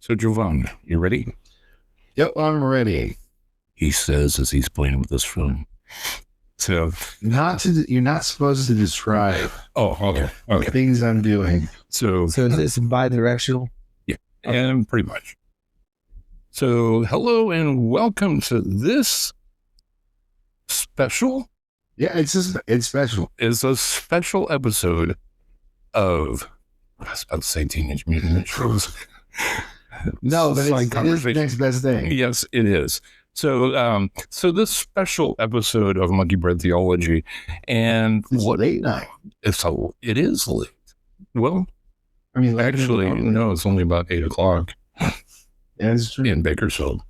So, Jovan, you ready? Yep, I'm ready. He says as he's playing with this phone. So, You're not supposed to describe okay. things I'm doing. So is this bi-directional? Yeah, and pretty much. So, hello and welcome to this special. Yeah, it's special. It's a special episode of, I was about to say Teenage Mutant Ninja Turtles. No, but it's the next best thing. Yes, it is. So, this special episode of Monkey Bread Theology, and It's late night. It is late. Well, I mean, actually, no, it's only about 8:00 Yeah, it's true. in Bakersfield.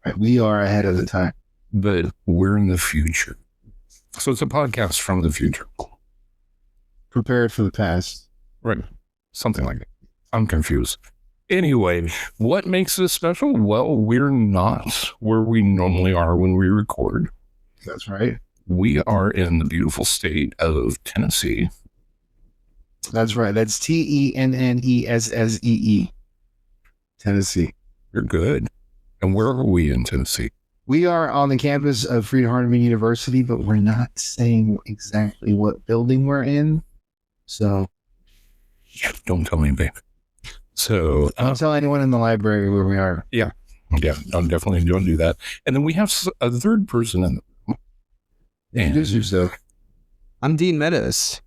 Right, we are ahead of the time. But we're in the future. So it's a podcast from the future. Prepared for the past. Right. Something like that. I'm confused. Anyway, what makes this special? Well, we're not where we normally are when we record. That's right. We are in the beautiful state of Tennessee. That's right. That's Tennessee. Tennessee. You're good. And where are we in Tennessee? We are on the campus of Freed Hardeman University, but we're not saying exactly what building we're in. So, Yeah, don't tell me, babe. So, don't tell anyone in the library where we are. yeah, I'm definitely don't do that. And then we have a third person in the room. Introduce yourself. I'm Dean Meadows,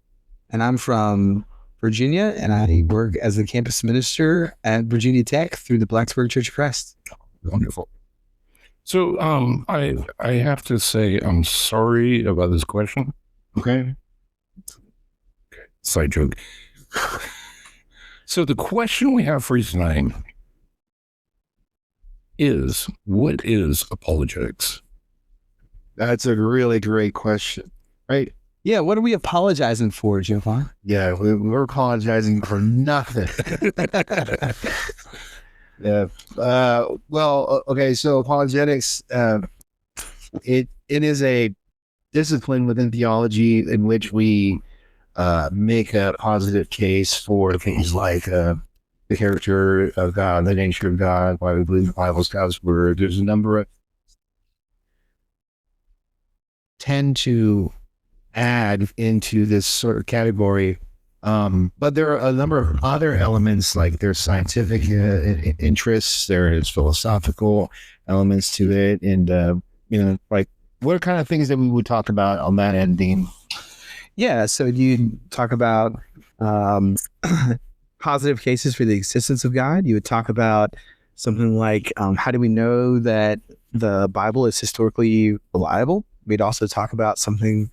and I'm from Virginia, and I work as the campus minister at Virginia Tech through the Blacksburg Church of Christ. Wonderful. So, I have to say I'm sorry about this question. Okay. Side joke. So the question we have for you tonight is, what is apologetics? That's a really great question, right? Yeah, what are we apologizing for, Jovan? Yeah, we're apologizing for nothing. Yeah. Well, okay. So apologetics, it is a discipline within theology in which we make a positive case for things like the character of God, the nature of God, why we believe the Bible is God's word. There's a number of tend to add into this sort of category. But there are a number of other elements, like there's scientific interests, there is philosophical elements to it. And, like what kind of things that we would talk about on that end, Dean? Yeah, so you talk about positive cases for the existence of God. You would talk about something like how do we know that the Bible is historically reliable? We'd also talk about something,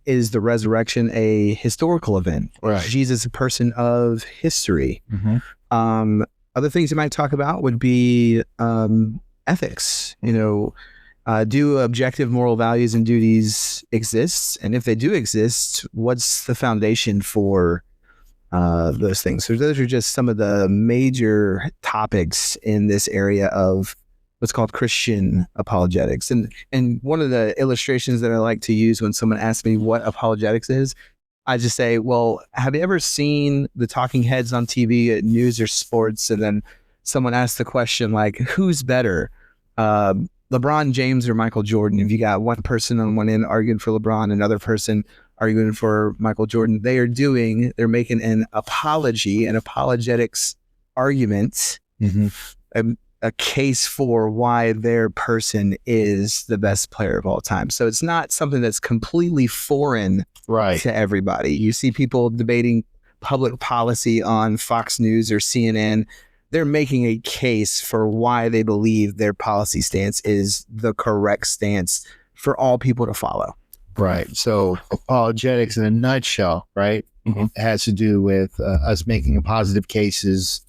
is the resurrection a historical event? Right. Is Jesus a person of history? Mm-hmm. Other things you might talk about would be ethics. Do objective moral values and duties exist? And if they do exist, what's the foundation for those things? So those are just some of the major topics in this area of what's called Christian apologetics. And one of the illustrations that I like to use when someone asks me what apologetics is, I just say, well, have you ever seen the talking heads on TV at news or sports? And then someone asks the question like, who's better? LeBron James or Michael Jordan? If you got one person on one end arguing for LeBron, another person arguing for Michael Jordan, they're making an apologetics argument, a case for why their person is the best player of all time. So it's not something that's completely foreign to everybody. You see people debating public policy on Fox News or CNN. They're making a case for why they believe their policy stance is the correct stance for all people to follow. Right. So apologetics in a nutshell, right, has to do with us making positive cases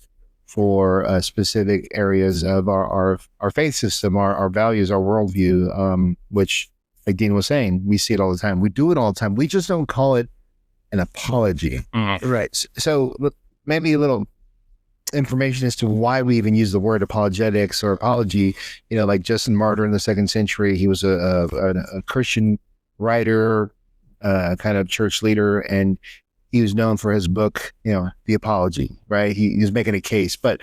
for specific areas of our faith system, our values, our worldview, which, like Dean was saying, we see it all the time. We do it all the time. We just don't call it an apology. Right. So maybe a little information as to why we even use the word apologetics or apology. Like Justin Martyr in the 2nd century, he was a Christian writer, kind of church leader, and he was known for his book, The Apology, right? He was making a case. But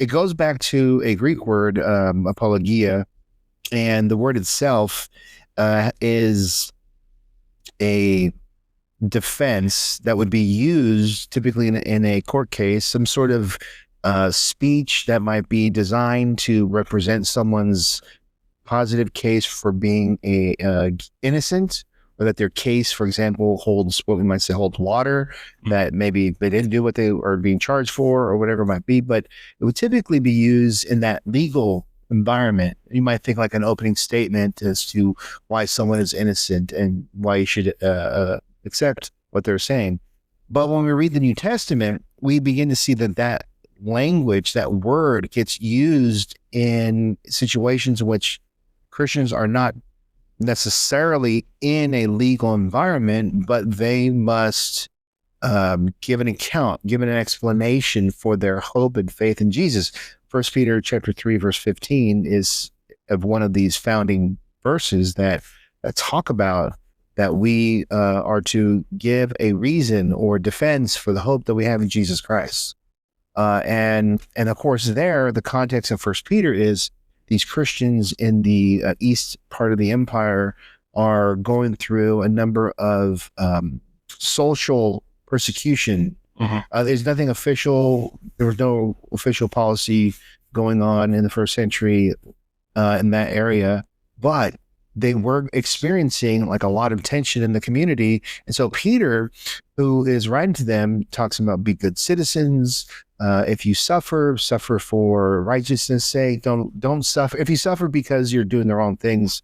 it goes back to a Greek word, apologia, and the word itself is a defense that would be used typically in a court case, some sort of speech that might be designed to represent someone's positive case for being innocent, or that their case, for example, holds what we might say holds water, that maybe they didn't do what they are being charged for or whatever it might be, but it would typically be used in that legal environment. You might think like an opening statement as to why someone is innocent and why you should accept what they're saying. But when we read the New Testament, we begin to see that language, that word, gets used in situations in which Christians are not necessarily in a legal environment, but they must give an account, give an explanation for their hope and faith in Jesus. 1 Peter chapter 3, verse 15 is of one of these founding verses that talk about that we are to give a reason or defense for the hope that we have in Jesus Christ. And of course, there, the context of 1 Peter is these Christians in the east part of the empire are going through a number of social persecution. There's nothing official. There was no official policy going on in the first century in that area, but they were experiencing like a lot of tension in the community. And so Peter, who is writing to them, talks about be good citizens. If you suffer for righteousness' sake. Don't suffer. If you suffer because you're doing the wrong things,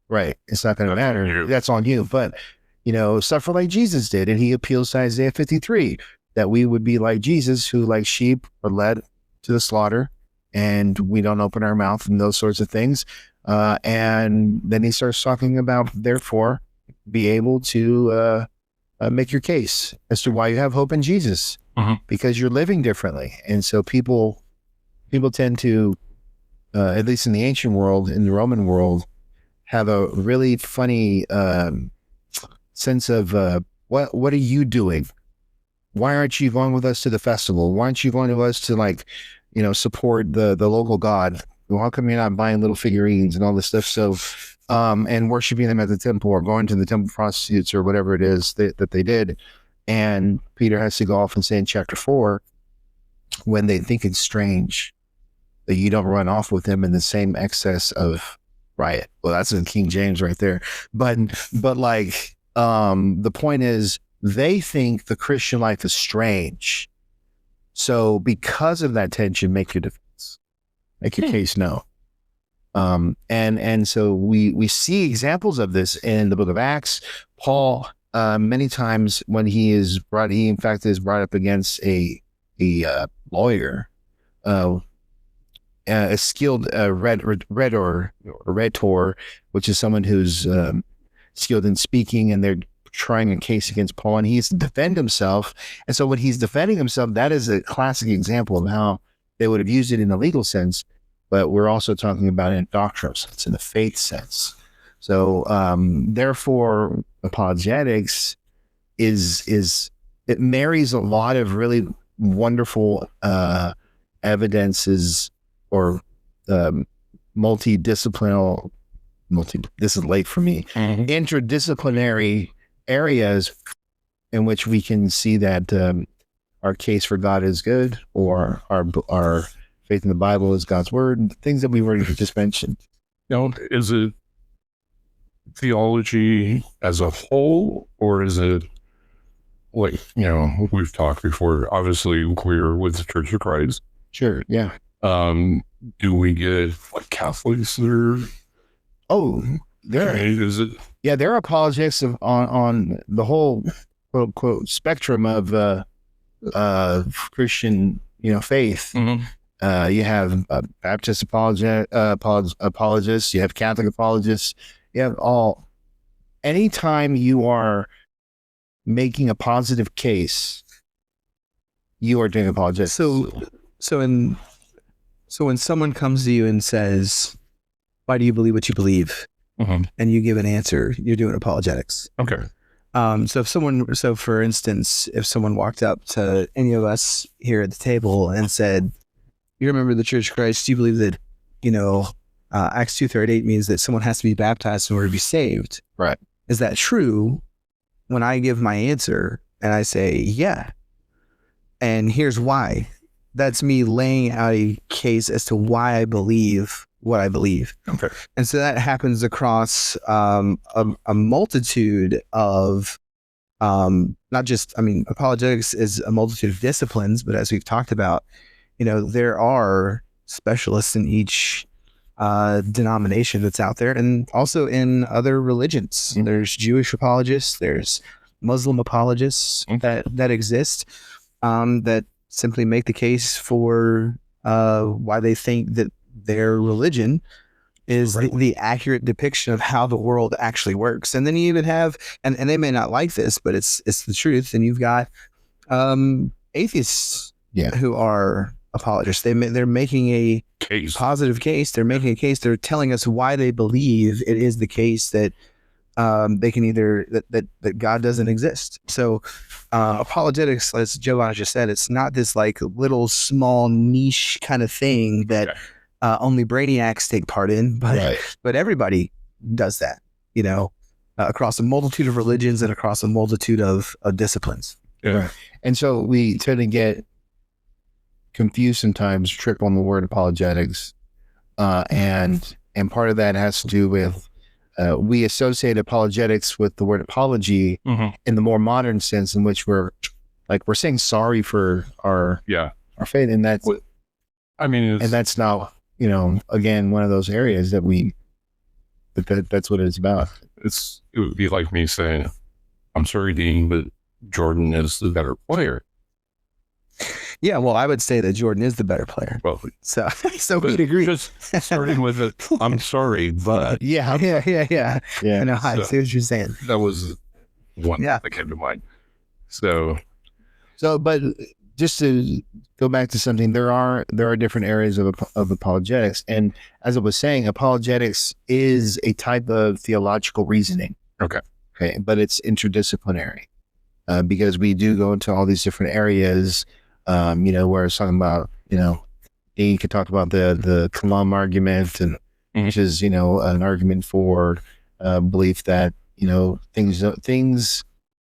right, it's not going to matter. That's on you. But, suffer like Jesus did. And he appeals to Isaiah 53, that we would be like Jesus, who like sheep are led to the slaughter and we don't open our mouth and those sorts of things. And then he starts talking about, therefore, be able to make your case as to why you have hope in Jesus, because you're living differently. And so people tend to, at least in the ancient world, in the Roman world, have a really funny sense of what are you doing? Why aren't you going with us to the festival? Why aren't you going to us to support the local god? Well, how come you're not buying little figurines and all this stuff? So, and worshiping them at the temple or going to the temple prostitutes or whatever it is that they did. And Peter has to go off and say in chapter 4, when they think it's strange that you don't run off with them in the same excess of riot. Well, that's in King James right there. But the point is, they think the Christian life is strange. So because of that tension, make your defense. Make your case known. And so we see examples of this in the book of Acts. Paul, many times when he is brought up against a lawyer, a skilled rhetor, which is someone who's skilled in speaking, and they're trying a case against Paul, and he's to defend himself. And so when he's defending himself, that is a classic example of how they would have used it in a legal sense, but we're also talking about it in a doctrinal sense, in a faith sense. So therefore, apologetics is it marries a lot of really wonderful evidences or multidisciplinary, this is late for me, interdisciplinary areas in which we can see that our case for God is good, or our faith in the Bible is God's word, things that we already just mentioned. Is it theology as a whole, or is it like, we've talked before, obviously we're with the Church of Christ. Sure, yeah. Do we get like Catholics that are... Is it? Yeah, there are apologetics on the whole quote unquote spectrum of Christian, faith. You have Baptist apologists, you have Catholic apologists, you have all. Anytime you are making a positive case, you are doing apologetics. So when someone comes to you and says, "Why do you believe what you believe?" and you give an answer, you're doing apologetics. Okay. So for instance, if someone walked up to any of us here at the table and said, you're a member of the Church of Christ, you believe that, Acts 2:38 means that someone has to be baptized in order to be saved. Right. Is that true? When I give my answer and I say, yeah, and here's why, that's me laying out a case as to why I believe what I believe. Okay. And so that happens across a multitude of, not just, apologetics is a multitude of disciplines, but as we've talked about, there are specialists in each denomination that's out there, and also in other religions. Mm-hmm. There's Jewish apologists, there's Muslim apologists that exist, that simply make the case for why they think that their religion is the accurate depiction of how the world actually works. And then you even have, and they may not like this, but it's the truth. And you've got atheists who are apologists. They're making a positive case. They're making a case. They're telling us why they believe it is the case that they can either that God doesn't exist. So apologetics, as Giovanna just said, it's not this like little small niche kind of thing that only brainiacs take part in, but everybody does that, across a multitude of religions and across a multitude of disciplines. Yeah. Right. And so we tend to get confused sometimes, trip on the word apologetics, and part of that has to do with we associate apologetics with the word apology in the more modern sense, in which we're saying sorry for our faith, and that's and that's not again one of those areas that that's what it's about. It would be like me saying, "I'm sorry, Dean, but Jordan is the better player." Yeah, well, I would say that Jordan is the better player. Well, so we'd agree. Just starting with it, I'm sorry, but yeah. I know. I see what you're saying. That was one that came to mind. So, but just to go back to something, there are different areas of apologetics, and as I was saying, apologetics is a type of theological reasoning. Okay, but it's interdisciplinary because we do go into all these different areas. Where it's talking about, Dean could talk about the Kalam argument, and which is, an argument for belief that, things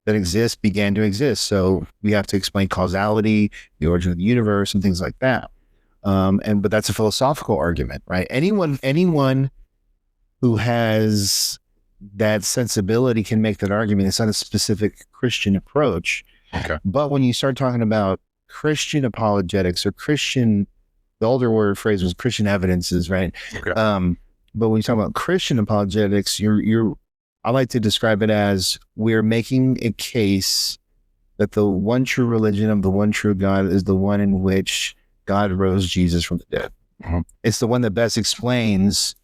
that exist began to exist. So we have to explain causality, the origin of the universe, and things like that. But that's a philosophical argument, right? Anyone who has that sensibility can make that argument. It's not a specific Christian approach. Okay. But when you start talking about Christian apologetics or the older word phrase was Christian evidences, right? Okay. But when you talk about Christian apologetics, I like to describe it as we're making a case that the one true religion of the one true God is the one in which God rose Jesus from the dead. Mm-hmm. It's the one that best explains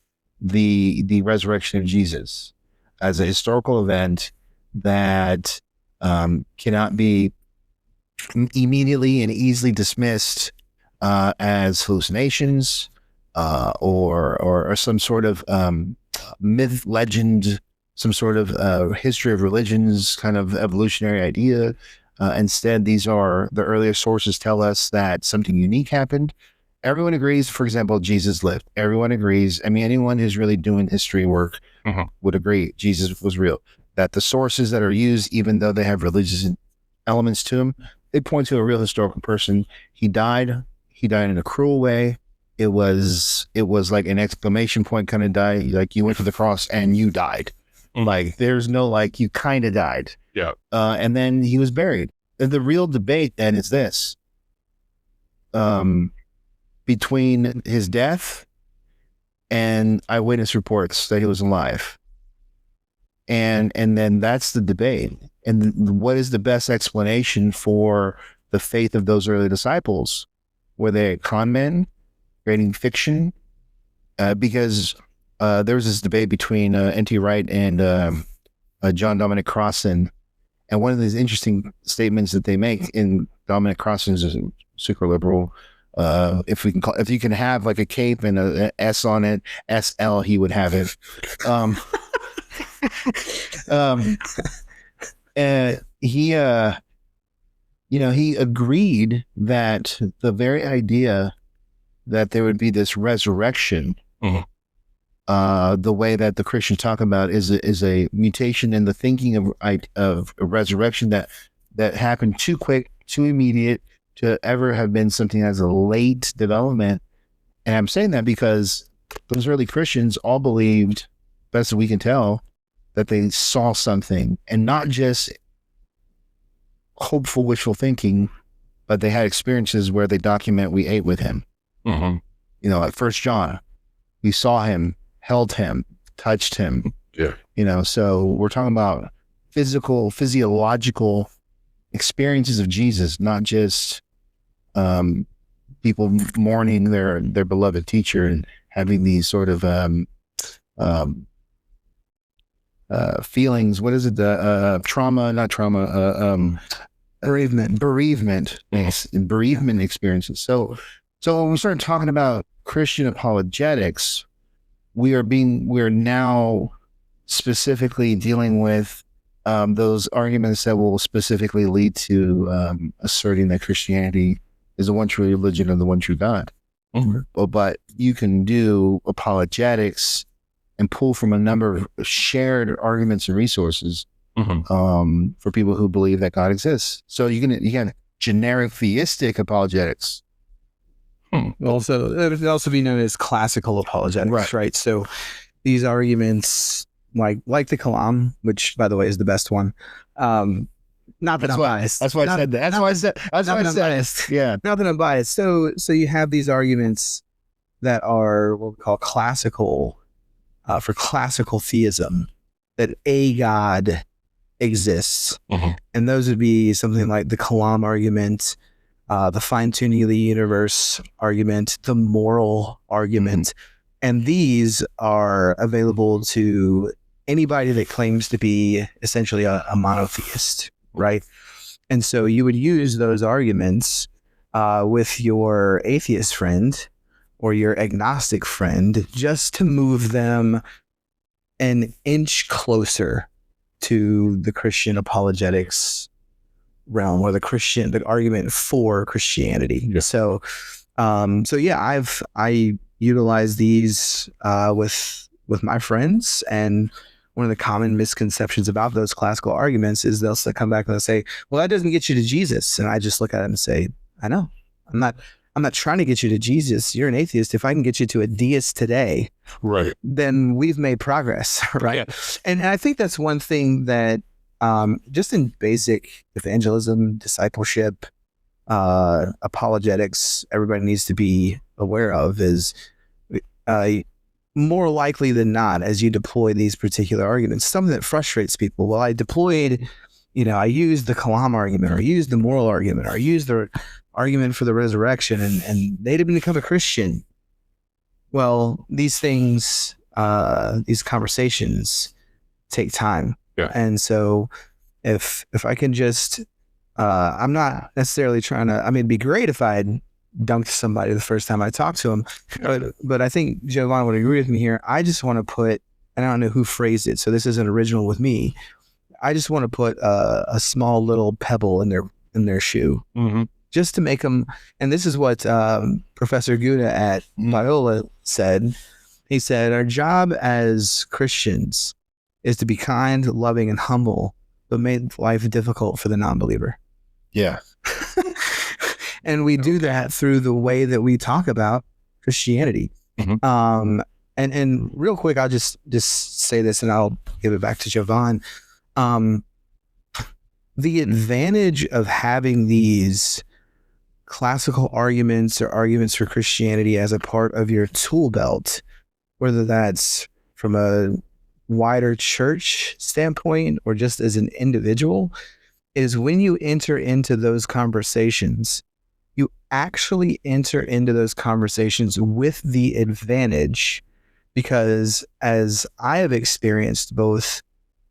the resurrection of Jesus as a historical event that cannot be immediately and easily dismissed as hallucinations or some sort of myth, legend, some sort of history of religions kind of evolutionary idea. Instead, these are the earlier sources tell us that something unique happened. Everyone agrees, for example, Jesus lived. Everyone agrees. Anyone who's really doing history work would agree Jesus was real. That the sources that are used, even though they have religious elements to them, they point to a real historical person. He died in a cruel way. It was like an exclamation point kind of die. Like you went to the cross and you died. Like there's no like you kind of died. Yeah. And then he was buried. The real debate then is this. Between his death and eyewitness reports that he was alive. And then that's the debate. And what is the best explanation for the faith of those early disciples? Were they con men creating fiction? Because there was this debate between N.T. Wright and John Dominic Crossan. And one of these interesting statements that they make in Dominic Crossan's is super liberal. If you can have like a cape and a S on it, SL, he would have it. He agreed that the very idea that there would be this resurrection. Mhm. The way that the Christians talk about is a mutation in the thinking of a resurrection that happened too quick, too immediate to ever have been something as a late development. And I'm saying that because those early Christians all believed, best that we can tell, that they saw something, and not just hopeful, wishful thinking, but they had experiences where they document, we ate with him. Mm-hmm. You know, at 1 John, we saw him, held him, touched him. Yeah. You know, so we're talking about physiological experiences of Jesus, not just people mourning their beloved teacher and having these sort of feelings. What is it? Bereavement experiences. So when we start talking about Christian apologetics, we are now specifically dealing with those arguments that will specifically lead to asserting that Christianity is the one true religion and the one true God. Mm-hmm. But you can do apologetics and pull from a number of shared arguments and resources for people who believe that God exists. So you can generic theistic apologetics. Also, it would also be known as classical apologetics, right? So these arguments, like the Kalam, which by the way is the best one. Not that I'm biased. That's why I said that. That's why I said. That's why I said. Biased. Yeah. Not that I'm biased. So you have these arguments that are what we call classical, for classical theism, that a God exists, and those would be something like the Kalam argument, the fine-tuning of the universe argument, the moral argument, and these are available to anybody that claims to be essentially a monotheist, right? And so you would use those arguments with your atheist friend or your agnostic friend just to move them an inch closer to the Christian apologetics realm, or the argument for Christianity. Yeah. So I utilize these with my friends, and one of the common misconceptions about those classical arguments is they'll come back and they'll say, well, that doesn't get you to Jesus. And I just look at them and say, I know, I'm not trying to get you to Jesus. You're an atheist. If I can get you to a deist today, right, then we've made progress, right? Yeah. And I think that's one thing that just in basic evangelism, discipleship, apologetics, everybody needs to be aware of is more likely than not, as you deploy these particular arguments, something that frustrates people. Well, I used the Kalam argument, or I used the moral argument, or I used the argument for the resurrection, and they didn't become a Christian. Well, these things, these conversations take time. Yeah. And so if I can just, I'm not necessarily trying to, it'd be great if I had dunked somebody the first time I talked to him, but I think Jovan would agree with me here. I just want to put, and I don't know who phrased it, so this isn't original with me. I just want to put a small little pebble in their shoe, just to make them. And this is what Professor Gouda at Biola said. He said, our job as Christians is to be kind, loving, and humble, but make life difficult for the non-believer. Yeah. And we do that through the way that we talk about Christianity. And real quick, I'll just say this and I'll give it back to Jovan. The advantage of having these classical arguments or arguments for Christianity as a part of your tool belt, whether that's from a wider church standpoint or just as an individual, is when you enter into those conversations, you actually enter into those conversations with the advantage, because as I have experienced both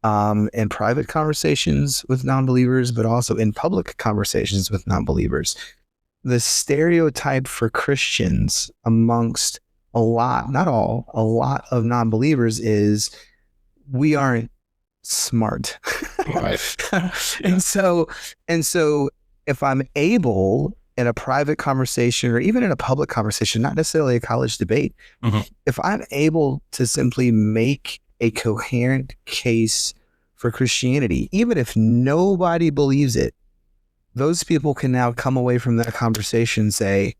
in private conversations with non-believers, but also in public conversations with non-believers, the stereotype for Christians amongst a lot, not all, a lot of non-believers is we aren't smart. Right. And so if I'm able in a private conversation or even in a public conversation, not necessarily a college debate, if I'm able to simply make a coherent case for Christianity, even if nobody believes it, those people can now come away from that conversation and say,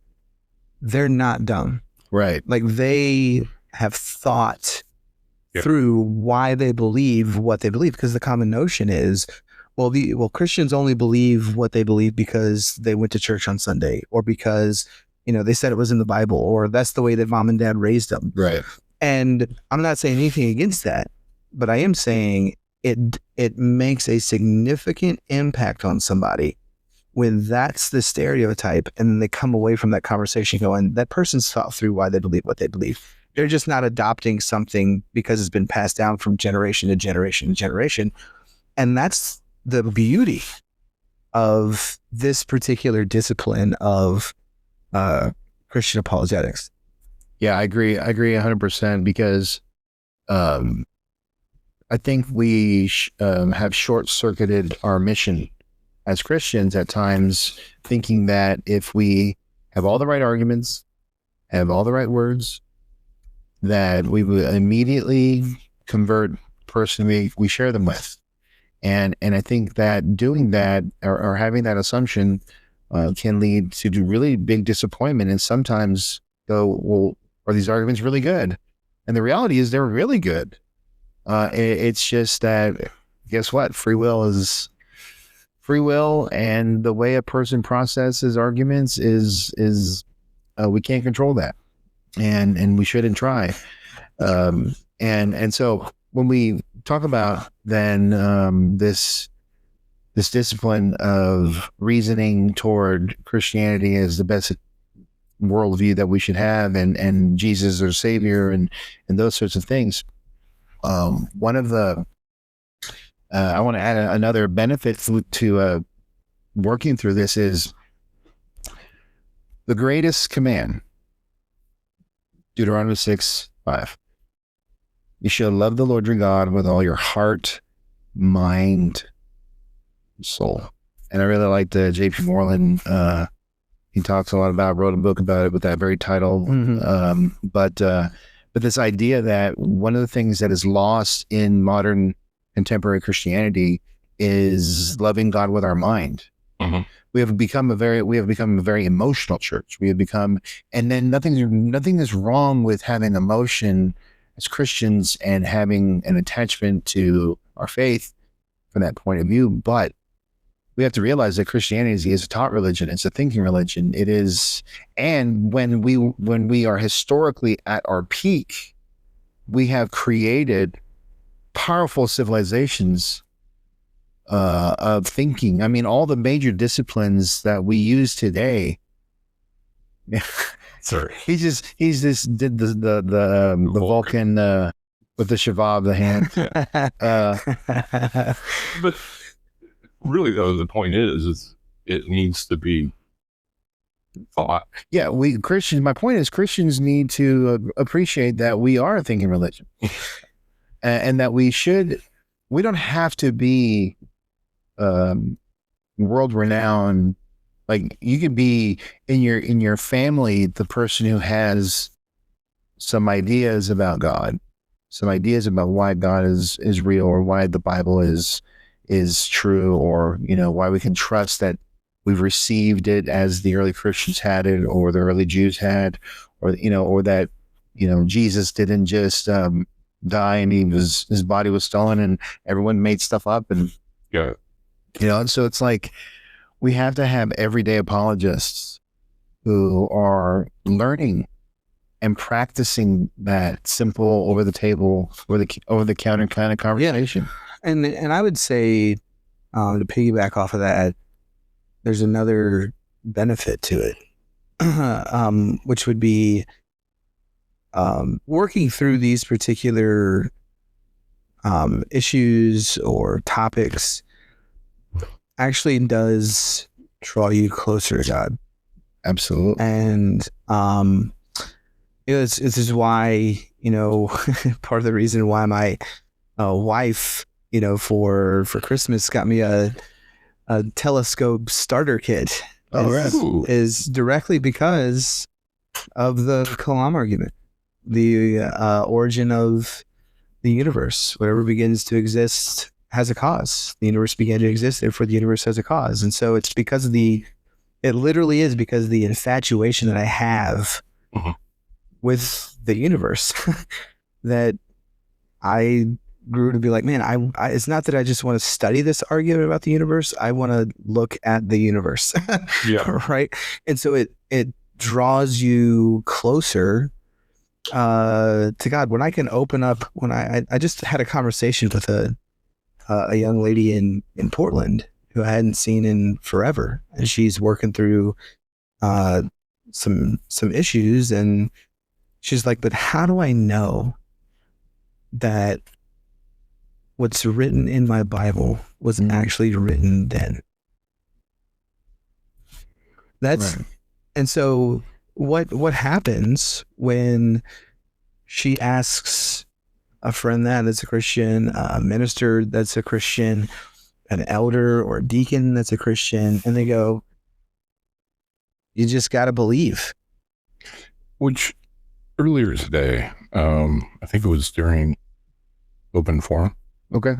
they're not dumb. Right. Like they have thought through why they believe what they believe, because the common notion is, well, Christians only believe what they believe because they went to church on Sunday, or because, they said it was in the Bible, or that's the way that mom and dad raised them. Right. And I'm not saying anything against that, but I am saying it makes a significant impact on somebody when that's the stereotype, and then they come away from that conversation going, that person's thought through why they believe what they believe. They're just not adopting something because it's been passed down from generation to generation to generation. And that's the beauty of this particular discipline of Christian apologetics. Yeah, I agree 100%, because I think we have short-circuited our mission as Christians at times, thinking that if we have all the right arguments, have all the right words, that we would immediately convert the person we share them with. And I think that doing that or having that assumption can lead to really big disappointment, and sometimes go, well, are these arguments really good? And the reality is they're really good. It's just that, guess what? Free will is free will, and the way a person processes arguments is we can't control that, and we shouldn't try. And so when we talk about then this discipline of reasoning toward Christianity as the best worldview that we should have, and Jesus our Savior, and those sorts of things, one of the I want to add another benefit to working through this is the greatest command, Deuteronomy 6:5. You shall love the Lord your God with all your heart, mind, soul. And I really like the J.P. Moreland. He talks a lot wrote a book about it with that very title. But this idea that one of the things that is lost in modern contemporary Christianity is loving God with our mind. We have become a very emotional church. We have become, and then nothing is wrong with having emotion as Christians and having an attachment to our faith from that point of view. But we have to realize that Christianity is a taught religion. It's a thinking religion. It is, and when we are historically at our peak, we have created powerful civilizations of thinking. I mean, all the major disciplines that we use today. Sorry. He just did the Vulcan with the Shabbat of the hand. But really, though, the point is it needs to be thought. Yeah, my point is Christians need to appreciate that we are a thinking religion, and that we don't have to be world renowned. Like, you could be in your family the person who has some ideas about God, some ideas about why God is real, or why the Bible is true, or why we can trust that we've received it as the early Christians had it, or the early Jews had, or that Jesus didn't just die and his body was stolen and everyone made stuff up, and and so it's like we have to have everyday apologists who are learning and practicing that simple over the table, over the counter kind of conversation. And I would say, to piggyback off of that, there's another benefit to it, which would be working through these particular issues or topics actually does draw you closer to God. Absolutely. And this is why, part of the reason why my wife, for Christmas got me a telescope starter kit, is directly because of the Kalam argument, the origin of the universe. Whatever begins to exist has a cause. The universe began to exist, therefore the universe has a cause. And so it's because of it literally is because of the infatuation that I have with the universe that I grew to be like, man, I it's not that I just want to study this argument about the universe. I want to look at the universe. Right. And so it draws you closer to God. When I can open up, when I just had a conversation with a young lady in Portland who I hadn't seen in forever, and she's working through some issues, and she's like, but how do I know that what's written in my Bible was actually written then? And so what happens when she asks a friend that's a Christian, a minister that's a Christian, an elder or a deacon that's a Christian, and they go, you just got to believe. Which earlier today, I think it was during open forum. Okay.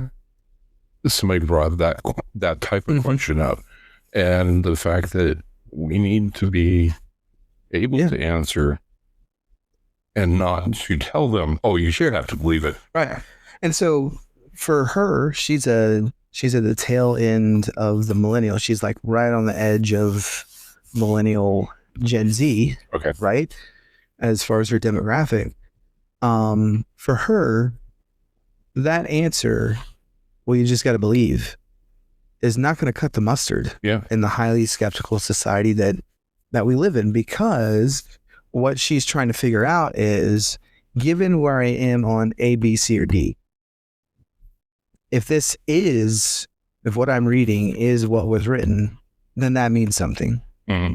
Somebody brought that type of question up, and the fact that we need to be able to answer and not to tell them, oh, you should have to believe it. Right. And so for her, she's at the tail end of the millennial. She's like right on the edge of millennial Gen Z. Okay. Right. As far as her demographic. For her, that answer, well, you just got to believe, is not going to cut the mustard in the highly skeptical society that we live in, because what she's trying to figure out is, given where I am on A, B, C, or D, if what I'm reading is what was written, then that means something. Mm-hmm.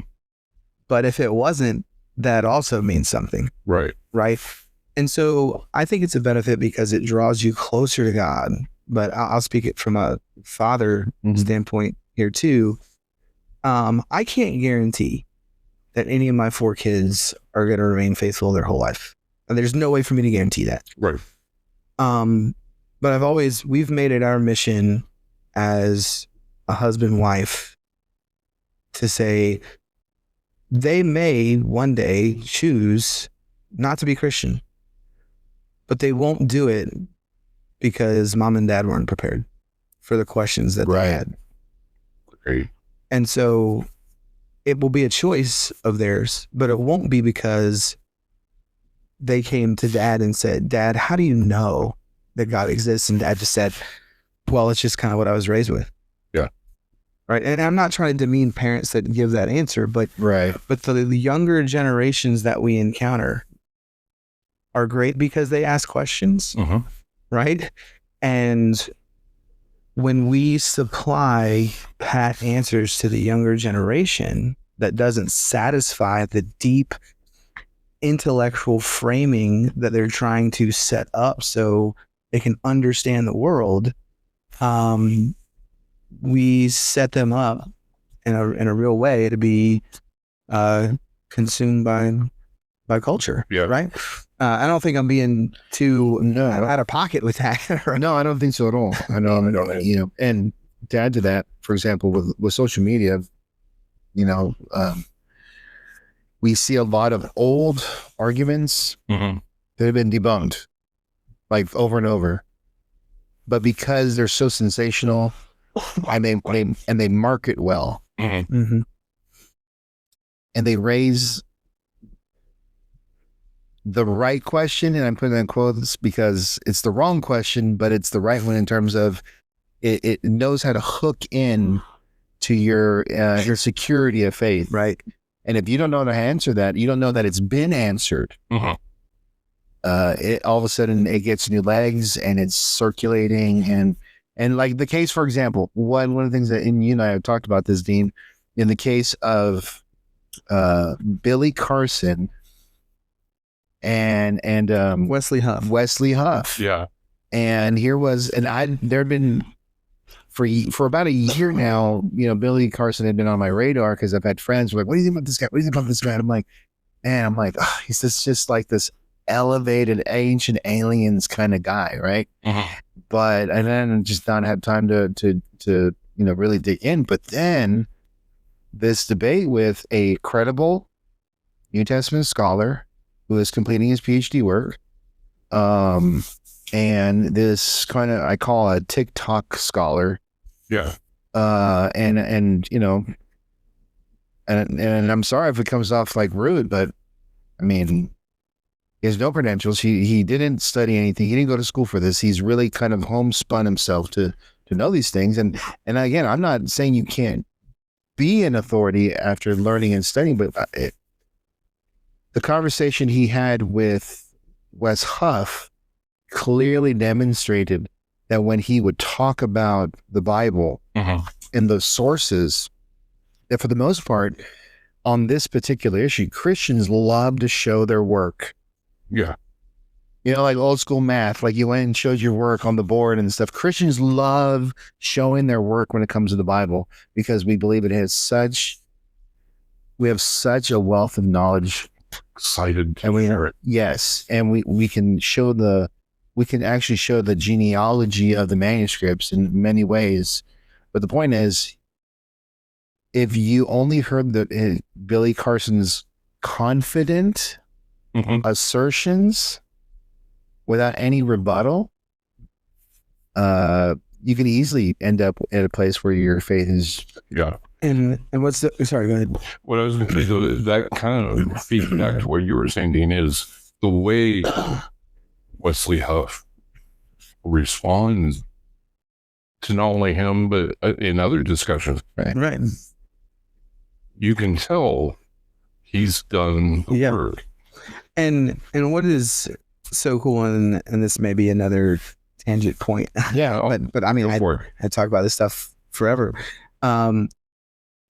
But if it wasn't, that also means something. Right. Right. And so I think it's a benefit because it draws you closer to God. But I'll speak it from a father standpoint here too. I can't guarantee that any of my 4 kids are going to remain faithful their whole life. And there's no way for me to guarantee that. Right. But we've made it our mission as a husband, wife, to say they may one day choose not to be Christian, but they won't do it because mom and dad weren't prepared for the questions that they had. Great. And so it will be a choice of theirs, but it won't be because they came to dad and said, Dad, how do you know that God exists? And dad just said, well, it's just kind of what I was raised with. Yeah. Right. And I'm not trying to demean parents that give that answer, but the younger generations that we encounter are great because they ask questions. Right. And when we supply pat answers to the younger generation that doesn't satisfy the deep intellectual framing that they're trying to set up so they can understand the world, we set them up in a real way to be consumed by culture. Yeah. Right. I don't think I'm being too out of pocket with that. No, I don't think so at all. I don't. And to add to that, for example, with social media, we see a lot of old arguments that have been debunked, like over and over. But because they're so sensational, and they market well, and they raise the right question, and I'm putting that in quotes because it's the wrong question, but it's the right one in terms of it knows how to hook in to your security of faith, right? And if you don't know how to answer that, you don't know that it's been answered. It all of a sudden it gets new legs and it's circulating, and like the case, for example, one of the things that you and I have talked about this, Dean, in the case of Billy Carson and Wesley Huff. Yeah. And there had been for about a year now, Billy Carson had been on my radar because I've had friends who are like, what do you think about this guy? What do you think about this guy? And I'm like, man, he's just like this elevated ancient aliens kind of guy, right? But and then just not had time to really dig in. But then this debate with a credible New Testament scholar who is completing his PhD work, and this kind of I call a TikTok scholar. Yeah. And I'm sorry if it comes off like rude, but I mean, he has no credentials. He didn't study anything. He didn't go to school for this. He's really kind of homespun himself to know these things. And again, I'm not saying you can't be an authority after learning and studying, but the conversation he had with Wes Huff clearly demonstrated that when he would talk about the Bible and those sources, that for the most part, on this particular issue, Christians love to show their work. Yeah. Like old school math, like you went and showed your work on the board and stuff. Christians love showing their work when it comes to the Bible because we believe we have such a wealth of knowledge. Excited to and share it. Yes. And we can actually show the genealogy of the manuscripts in many ways. But the point is, if you only heard Billy Carson's confident assertions without any rebuttal, you can easily end up at a place where your faith is. Yeah. And what's sorry, go ahead. What I was going to say, that kind of feeds back to what you were saying, Dean, is the way Wesley Huff responds to not only him, but in other discussions. Right. You can tell he's done the work. And what is so cool, and this may be another tangent point. Yeah. but I mean, I talk about this stuff forever.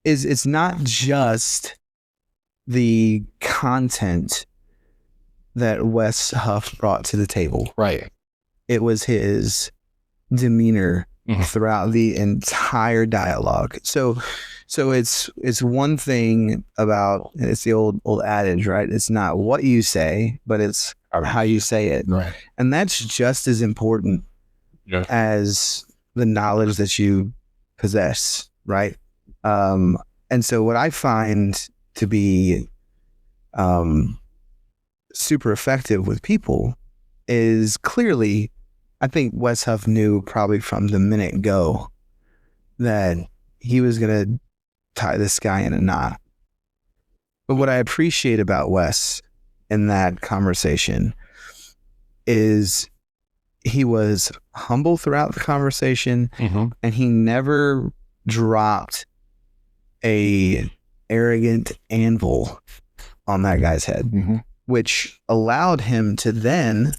Is it's not just the content that Wes Huff brought to the table. Right. It was his demeanor throughout the entire dialogue. So it's one thing about, it's the old adage, right? It's not what you say, but it's how you say it. Right. And that's just as important as the knowledge that you possess, right? And so what I find to be super effective with people is clearly, I think Wes Huff knew probably from the minute go that he was going to tie this guy in a knot. But what I appreciate about Wes in that conversation is he was humble throughout the conversation, and he never dropped a arrogant anvil on that guy's head, which allowed him to then,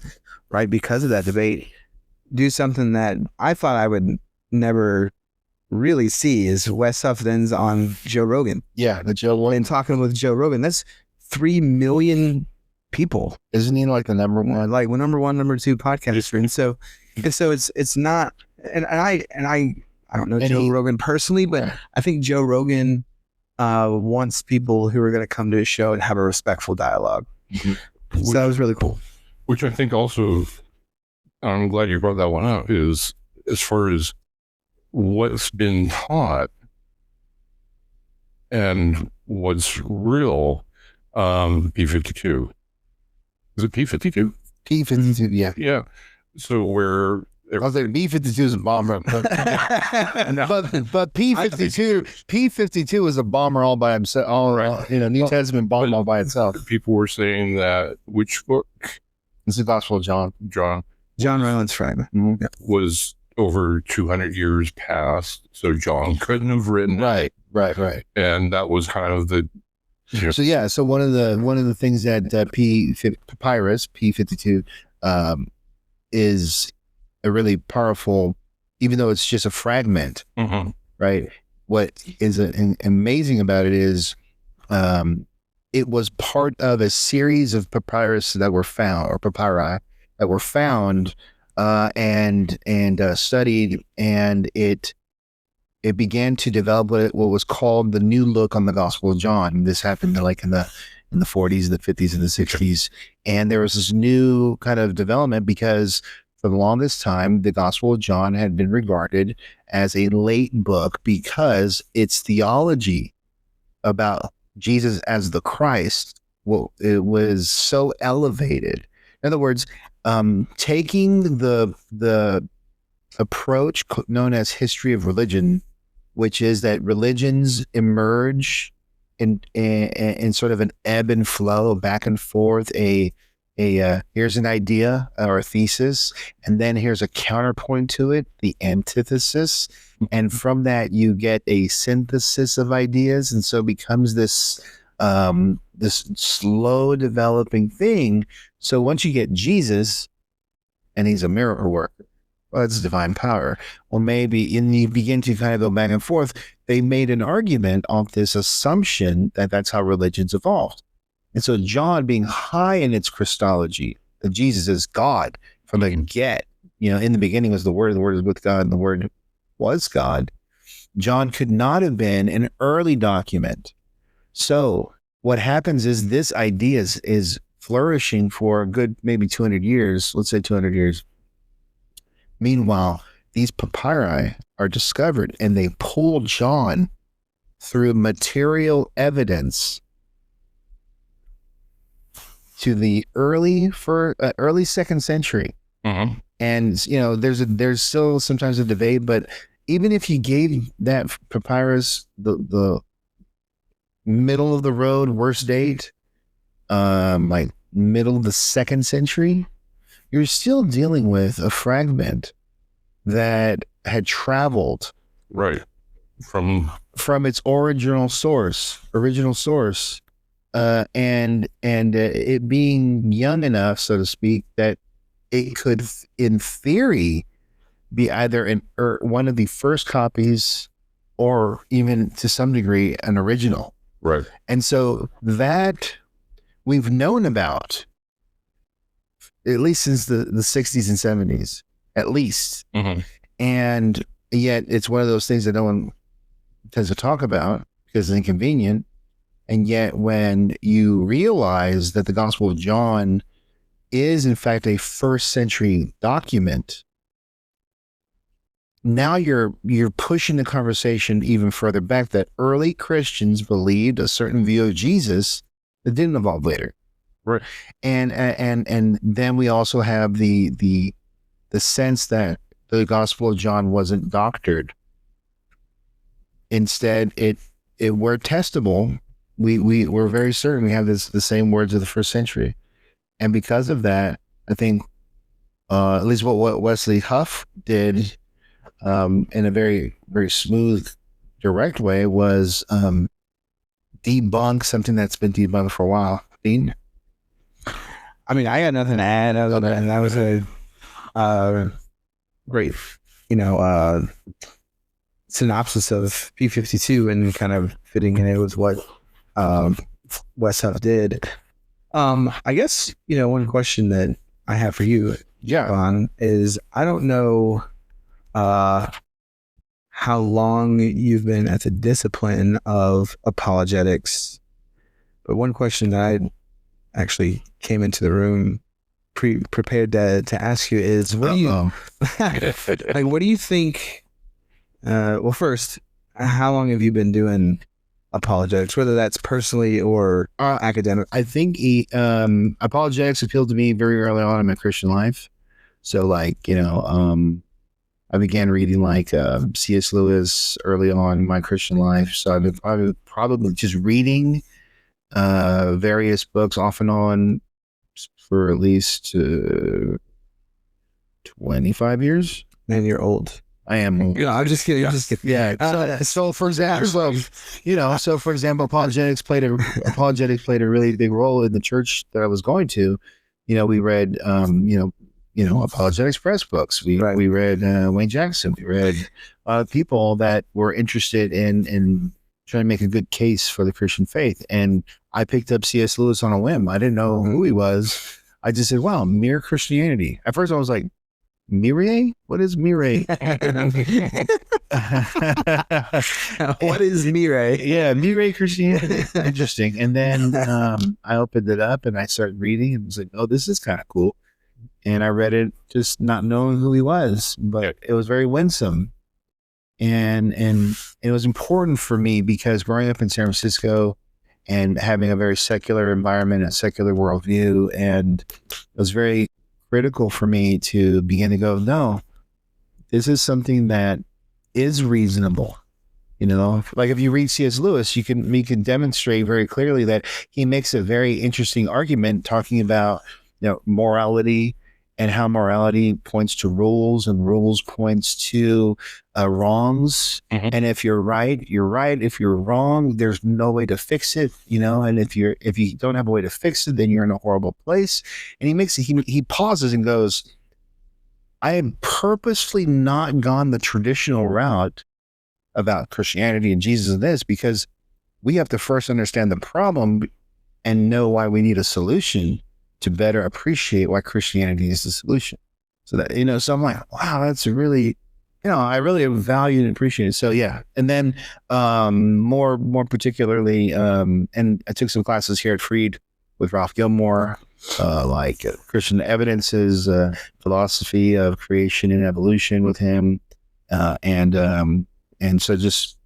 right, because of that debate, do something that I thought I would never really see, is Wes Huff then's on Joe Rogan. Yeah, the Joe Rogan. And talking with Joe Rogan. That's 3 million people. Isn't he like the number one? Like number one, number two podcaster. And so it's not, and I don't know Joe Rogan personally, but I think Joe Rogan wants people who are going to come to his show and have a respectful dialogue. So that was really cool. Which I think also, I'm glad you brought that one up, is as far as what's been taught and what's real, P52. Is it P52? P52, yeah. Yeah. So where... I was like, B-52 is a bomber. But P-52 is a bomber all by himself. New Testament bomb all by itself. People were saying that which book? It's the Gospel of John. John Ryland's fragment. Was over 200 years past, so John couldn't have written it. Right. And that was kind of the... So one of the things that Papyrus, P-52, is a really powerful, even though it's just a fragment, right? What is amazing about it is it was part of a series of papyrus that were found, or papyri that were found and studied, and it it began to develop what was called the new look on the Gospel of John. This happened like in the 40s, the 50s, and the 60s. And there was this new kind of development because for the longest time, the Gospel of John had been regarded as a late book because its theology about Jesus as the Christ, well, it was so elevated. In other words, taking the approach known as history of religion, which is that religions emerge in sort of an ebb and flow, back and forth. Here's an idea or a thesis, and then here's a counterpoint to it, the antithesis, and from that you get a synthesis of ideas, and so it becomes this slow developing thing. So once you get Jesus, and he's a miracle worker, well, it's divine power. Well, maybe, and you begin to kind of go back and forth. They made an argument on this assumption that that's how religions evolved. And so John, being high in its Christology, that Jesus is God from the get, in the beginning was the Word, and the Word was with God, and the Word was God. John could not have been an early document. So what happens is this idea is flourishing for a good maybe 200 years, let's say 200 years. Meanwhile, these papyri are discovered, and they pull John through material evidence to the early second century. Mm-hmm. And there's still sometimes a debate, but even if you gave that papyrus the middle of the road worst date, like middle of the second century, you're still dealing with a fragment that had traveled right from its original source, and it being young enough, so to speak, that it could, in theory, be either one of the first copies, or even to some degree an original. Right. And so that we've known about at least since the 60s and 70s, at least. Mm-hmm. And yet it's one of those things that no one tends to talk about because it's inconvenient. And yet when you realize that the Gospel of John is in fact a first century document, now you're pushing the conversation even further back, that early Christians believed a certain view of Jesus that didn't evolve later. Right. And then we also have the sense that the Gospel of John wasn't doctored. Instead, we're testable. We're very certain we have the same words of the first century. And because of that, I think at least what Wesley Huff did in a very, very smooth, direct way was debunk something that's been debunked for a while. Dean? I mean, I got nothing to add other than that was a great, synopsis of P52 and kind of fitting in it with what Wes Huff did. I guess, one question that I have for you, John, is I don't know how long you've been at the discipline of apologetics, but one question that I actually came into the room prepared to ask you is, what do you what do you think? Well, first, how long have you been doing apologetics, whether that's personally or academic? I think apologetics appealed to me very early on in my Christian life. So, I began reading C.S. Lewis early on in my Christian life. So I've been probably just reading various books off and on for at least 25 years. Man, you're old. I am old. I'm just kidding. Yeah. So for example, apologetics played a really big role in the church that I was going to. We read, apologetics press books. We read Wayne Jackson. We read people that were interested in trying to make a good case for the Christian faith. And I picked up C.S. Lewis on a whim. I didn't know who he was. I just said, wow, Mere Christianity. At first I was like, Mireille? What is Mireille? What is Mireille? Yeah, Mireille Christianity. Interesting. And then I opened it up and I started reading and was like, oh, this is kind of cool. And I read it just not knowing who he was, but it was very winsome. And it was important for me because growing up in San Francisco and having a very secular environment, a secular worldview, and it was very critical for me to begin to go, no, this is something that is reasonable. You know, like if you read C.S. Lewis, you can demonstrate very clearly that he makes a very interesting argument talking about, you know, morality and how morality points to rules and rules points to wrongs. Mm-hmm. And if you're right, you're right. If you're wrong, there's no way to fix it, you know. And if you don't have a way to fix it, then you're in a horrible place. And he pauses and goes, I have purposely not gone the traditional route about Christianity and Jesus and this, because we have to first understand the problem and know why we need a solution to better appreciate why Christianity is the solution. So that, you know, so I'm like, wow, that's really, you know, I really value and appreciate it. So yeah. And then more particularly, and I took some classes here at Freed with Ralph Gilmore, like Christian evidences, philosophy of creation and evolution with him. And so just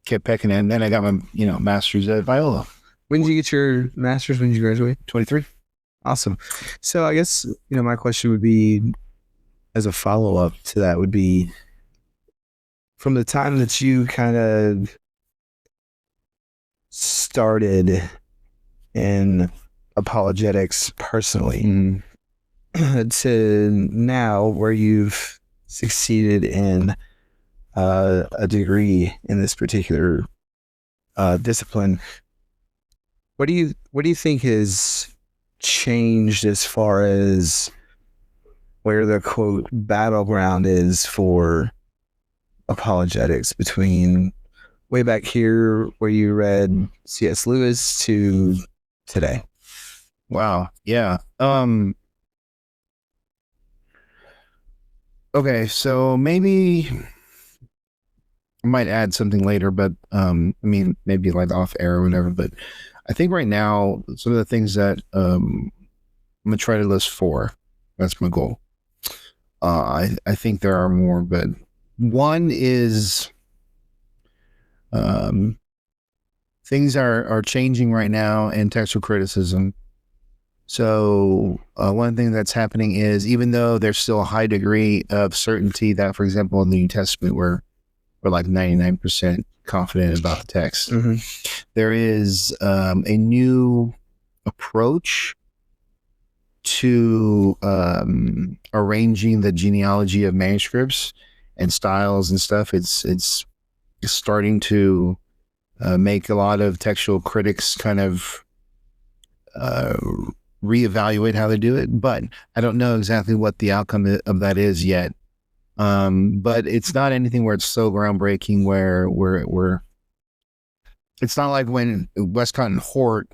kept pecking in. And then I got my, you know, master's at Viola. When did you get your master's? When did you graduate? 23. Awesome. So I guess, you know, my question would be, as a follow-up to that, would be, from the time that you kind of started in apologetics personally to now where you've succeeded in a degree in this particular discipline, what do you think has changed as far as where the quote battleground is for apologetics between way back here where you read C.S. Lewis to today? Wow. Yeah. Okay. So maybe I might add something later, but I mean, maybe like off air or whatever, but I think right now, some of the things that I'm going to try to list 4. That's my goal. I think there are more, but one is things are changing right now in textual criticism. So one thing that's happening is, even though there's still a high degree of certainty that, for example, in the New Testament, we're like 99% confident about the text, there is a new approach to arranging the genealogy of manuscripts and styles and stuff. It's starting to make a lot of textual critics kind of reevaluate how they do it, but I don't know exactly what the outcome of that is yet. But it's not anything where it's so groundbreaking where it's not like when Westcott and Hort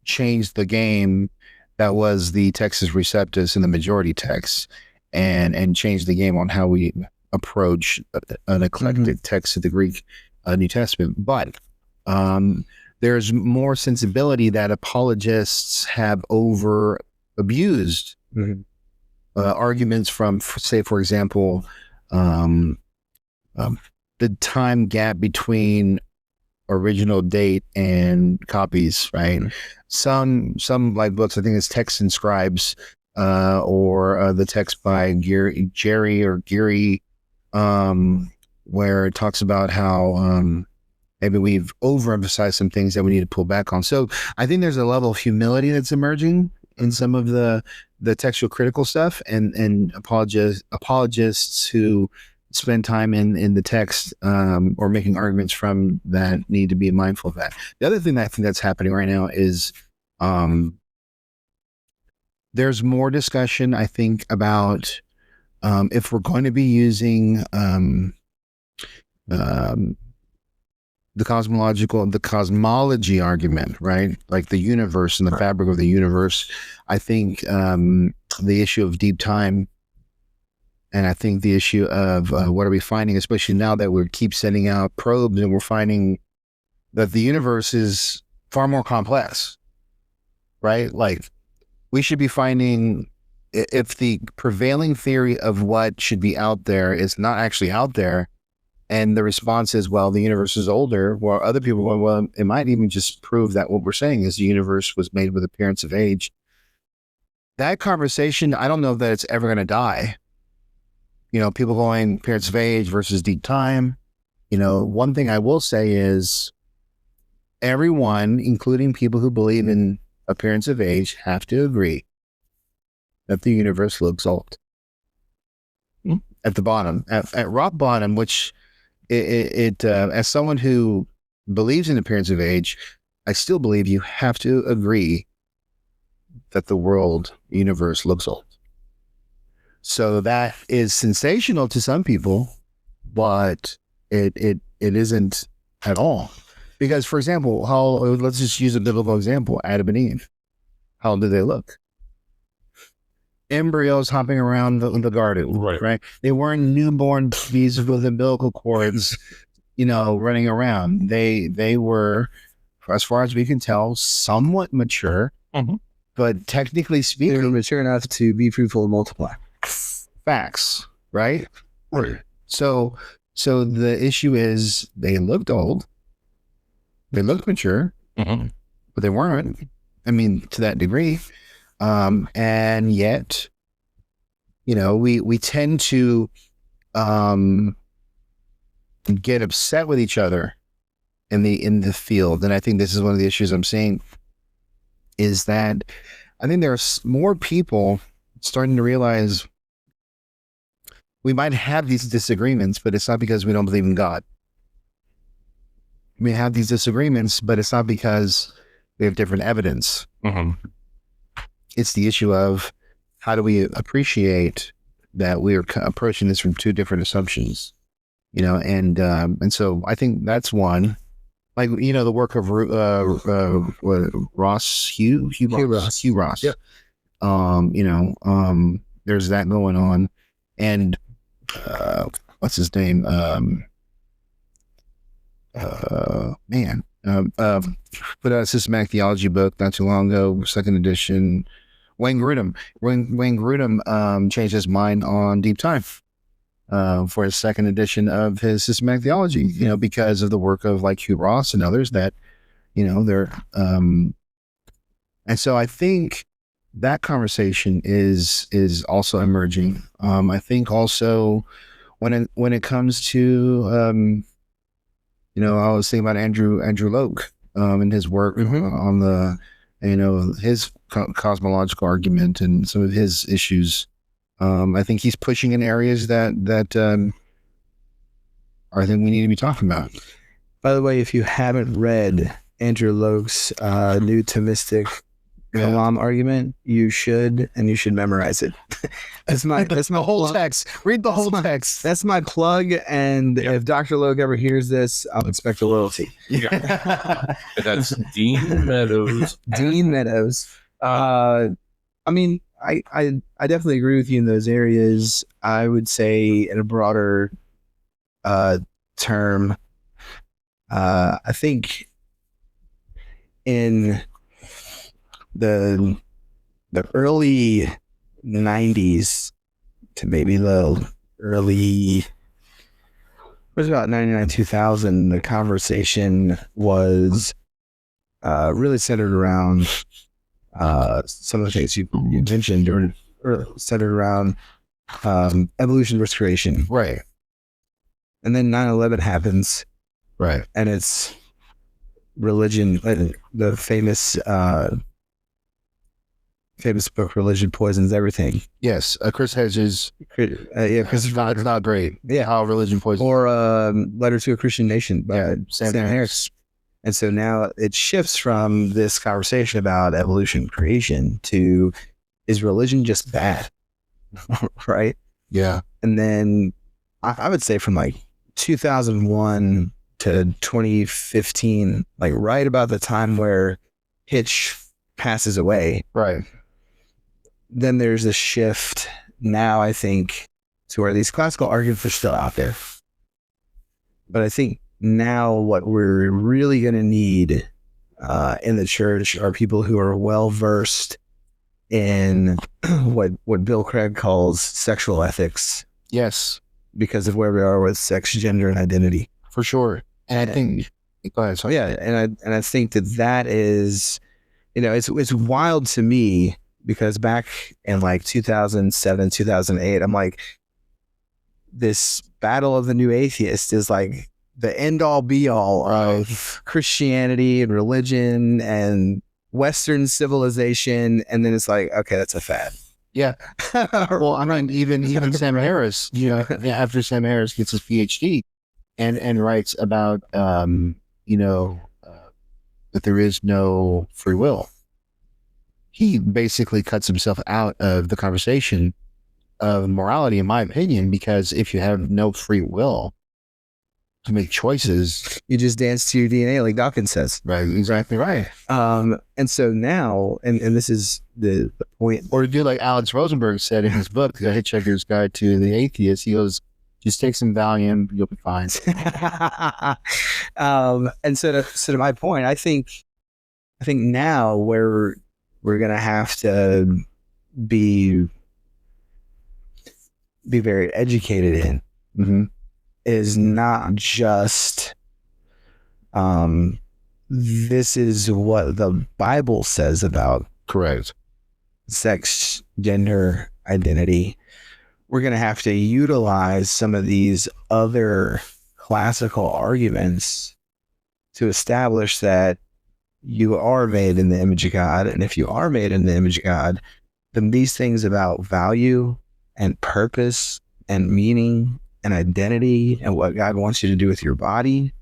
changed the game that was the Textus Receptus in the majority text and changed the game on how we approach an eclectic text of the Greek New Testament. But there's more sensibility that apologists have over abused arguments from, say, for example, the time gap between original date and copies, right? Some like books, I think it's Texts and Scribes, or the text by Jerry, where it talks about how maybe we've overemphasized some things that we need to pull back on. So I think there's a level of humility that's emerging in some of the textual critical stuff, and apologists who spend time in the text or making arguments from that need to be mindful of that. The other thing that I think that's happening right now is there's more discussion, I think, about if we're going to be using the cosmology argument, right? Like the universe and the fabric of the universe. I think the issue of deep time And I think the issue of what are we finding, especially now that we keep sending out probes and we're finding that the universe is far more complex, right? Like we should be finding, if the prevailing theory of what should be out there is not actually out there, and the response is, well, the universe is older, well, other people go, well, it might even just prove that what we're saying is the universe was made with appearance of age. That conversation, I don't know that it's ever going to die. People going appearance of age versus deep time. One thing I will say is everyone, including people who believe in appearance of age, have to agree that the universe looks old. At the bottom, at rock bottom, which it as someone who believes in appearance of age, I still believe you have to agree that the universe looks old. So that is sensational to some people, but it isn't at all. Because, for example, let's just use a biblical example, Adam and Eve. How do they look? Embryos hopping around the garden, right? They weren't newborn babies with umbilical cords, running around. They were, as far as we can tell, somewhat mature, but technically speaking, they were mature enough to be fruitful and multiply. Facts, right? So the issue is they looked old, they looked mature, but they weren't. I mean, to that degree. And yet, we tend to get upset with each other in the field. And I think this is one of the issues I'm seeing, is that I think there's more people starting to realize we might have these disagreements, but it's not because we don't believe in God. We have these disagreements, but it's not because we have different evidence. It's the issue of how do we appreciate that we are approaching this from two different assumptions, and so I think that's one. Like, the work of Hugh Ross. Yep. There's that going on, and what's his name? Put out a systematic theology book not too long ago, second edition. Wayne Grudem changed his mind on deep time for his second edition of his systematic theology, because of the work of like Hugh Ross and others that, they're and so I think that conversation is also emerging. I think also when it comes to I was thinking about Andrew Loke and his work on the his cosmological argument and some of his issues. I think he's pushing in areas that I think we need to be talking about. By the way, if you haven't read Andrew Loke's new Thomistic Kalam argument, you should memorize it. That's my whole text. Read the whole text. That's my plug. And if Dr. Loke ever hears this, I'll expect a royalty. That's Dean Meadows. Dean Meadows. I definitely agree with you in those areas. I would say in a broader term, I think in the early 90s to maybe the early, it was about 99, 2000, the conversation was really centered around some of the things you mentioned, or centered around evolution versus creation. Right. And then 9/11 happens. Right. And it's religion, the famous book, Religion Poisons Everything. Yes. Chris Hedges. Because it's not great. Yeah. How Religion Poisons. Or Letter to a Christian Nation by Sam Harris. And so now it shifts from this conversation about evolution creation to, is religion just bad? Right? Yeah. And then I would say from like 2001 to 2015, like right about the time where Hitch passes away. Right. Then there's a shift now, I think, to where these classical arguments are still out there. But I think now what we're really going to need in the church are people who are well versed in what Bill Craig calls sexual ethics. Yes, because of where we are with sex, gender, and identity. for sure. And I think, go ahead. So yeah, and I think that is, it's wild to me because back in like 2007, 2008, I'm like, this battle of the new atheist is like the end all be all of Christianity and religion and Western civilization, and then it's like, okay, that's a fad. Yeah. Well, I mean, even Sam Harris, after Sam Harris gets his PhD and writes about, that there is no free will. He basically cuts himself out of the conversation of morality, in my opinion, because if you have no free will to make choices, you just dance to your DNA, like Dawkins says. Right, exactly right. And so now, and this is the point. Or to do like Alex Rosenberg said in his book, The Hitchhiker's Guide to the Atheist, he goes, just take some Valium, you'll be fine. And so to my point, I think now where we're gonna have to be very educated in is not just this is what the Bible says about correct sex, gender, identity. We're going to have to utilize some of these other classical arguments to establish that you are made in the image of God. And if you are made in the image of God, then these things about value and purpose and meaning and identity and what God wants you to do with your body,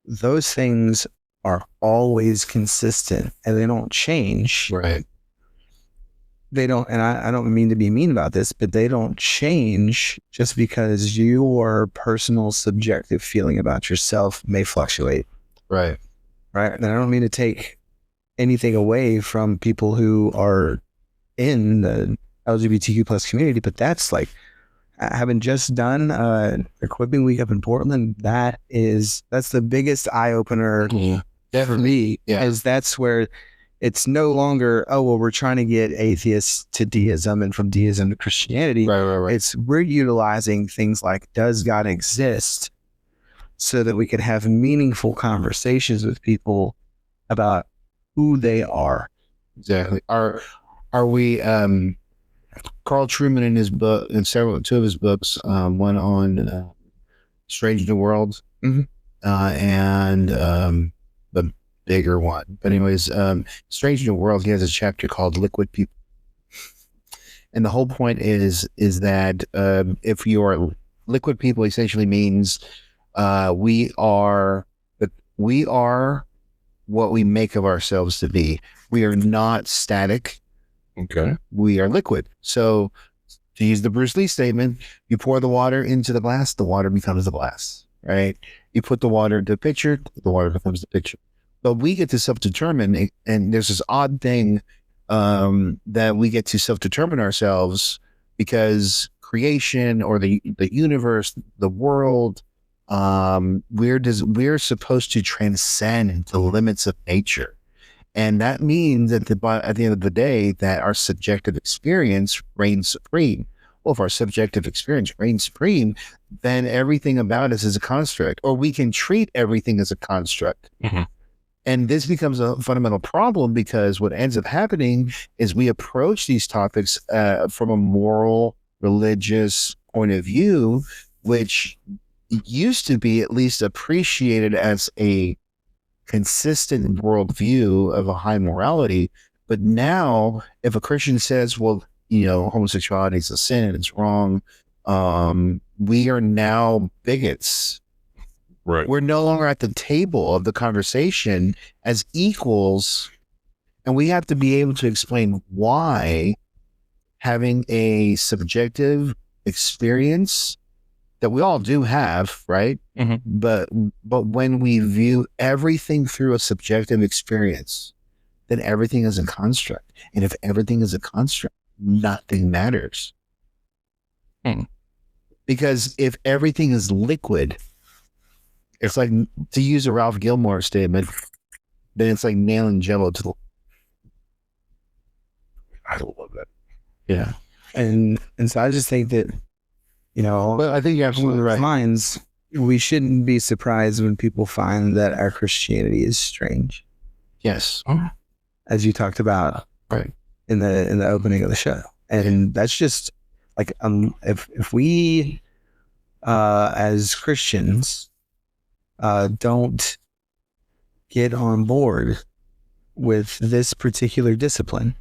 those things are always consistent and they don't change. Right. They don't, and I don't mean to be mean about this, but they don't change just because your personal subjective feeling about yourself may fluctuate. Right. Right. And I don't mean to take anything away from people who are in the LGBTQ plus community, but that's like, having just done Equipping Week up in Portland, that's the biggest eye opener for me. As that's where it's no longer, oh, well, we're trying to get atheists to deism and from deism to Christianity. Right. It's we're utilizing things like, does God exist, so that we can have meaningful conversations with people about who they are. Exactly. Are we Carl Trueman in his book, in two of his books, one on Strange New World, and the bigger one. But anyways, Strange New World, he has a chapter called Liquid People. And the whole point is that if you are liquid people, essentially means we are what we make of ourselves to be. We are not static. Okay. We are liquid. So to use the Bruce Lee statement, you pour the water into the glass, the water becomes the glass, right? You put the water into a pitcher, the water becomes the pitcher. But we get to self-determine, and there's this odd thing that we get to self-determine ourselves because creation or the universe, the world, we're supposed to transcend the limits of nature. And that means at the end of the day that our subjective experience reigns supreme. Well, if our subjective experience reigns supreme, then everything about us is a construct, or we can treat everything as a construct. Mm-hmm. And this becomes a fundamental problem because what ends up happening is we approach these topics from a moral, religious point of view, which used to be at least appreciated as a consistent worldview of a high morality. But now if a Christian says, well, homosexuality is a sin and it's wrong, we are now bigots. Right. We're no longer at the table of the conversation as equals, and we have to be able to explain why having a subjective experience that we all do have, right? Mm-hmm. But when we view everything through a subjective experience, then everything is a construct. And if everything is a construct, nothing matters. Mm. Because if everything is liquid, it's like, to use a Ralph Gilmore statement, then it's like nailing Jello to the. I love that. Yeah. And so I just think that, Well, I think you're absolutely right. minds, we shouldn't be surprised when people find that our Christianity is strange, Yes. as you talked about Right. in the opening of the show. And that's just like, if we as Christians don't get on board with this particular discipline,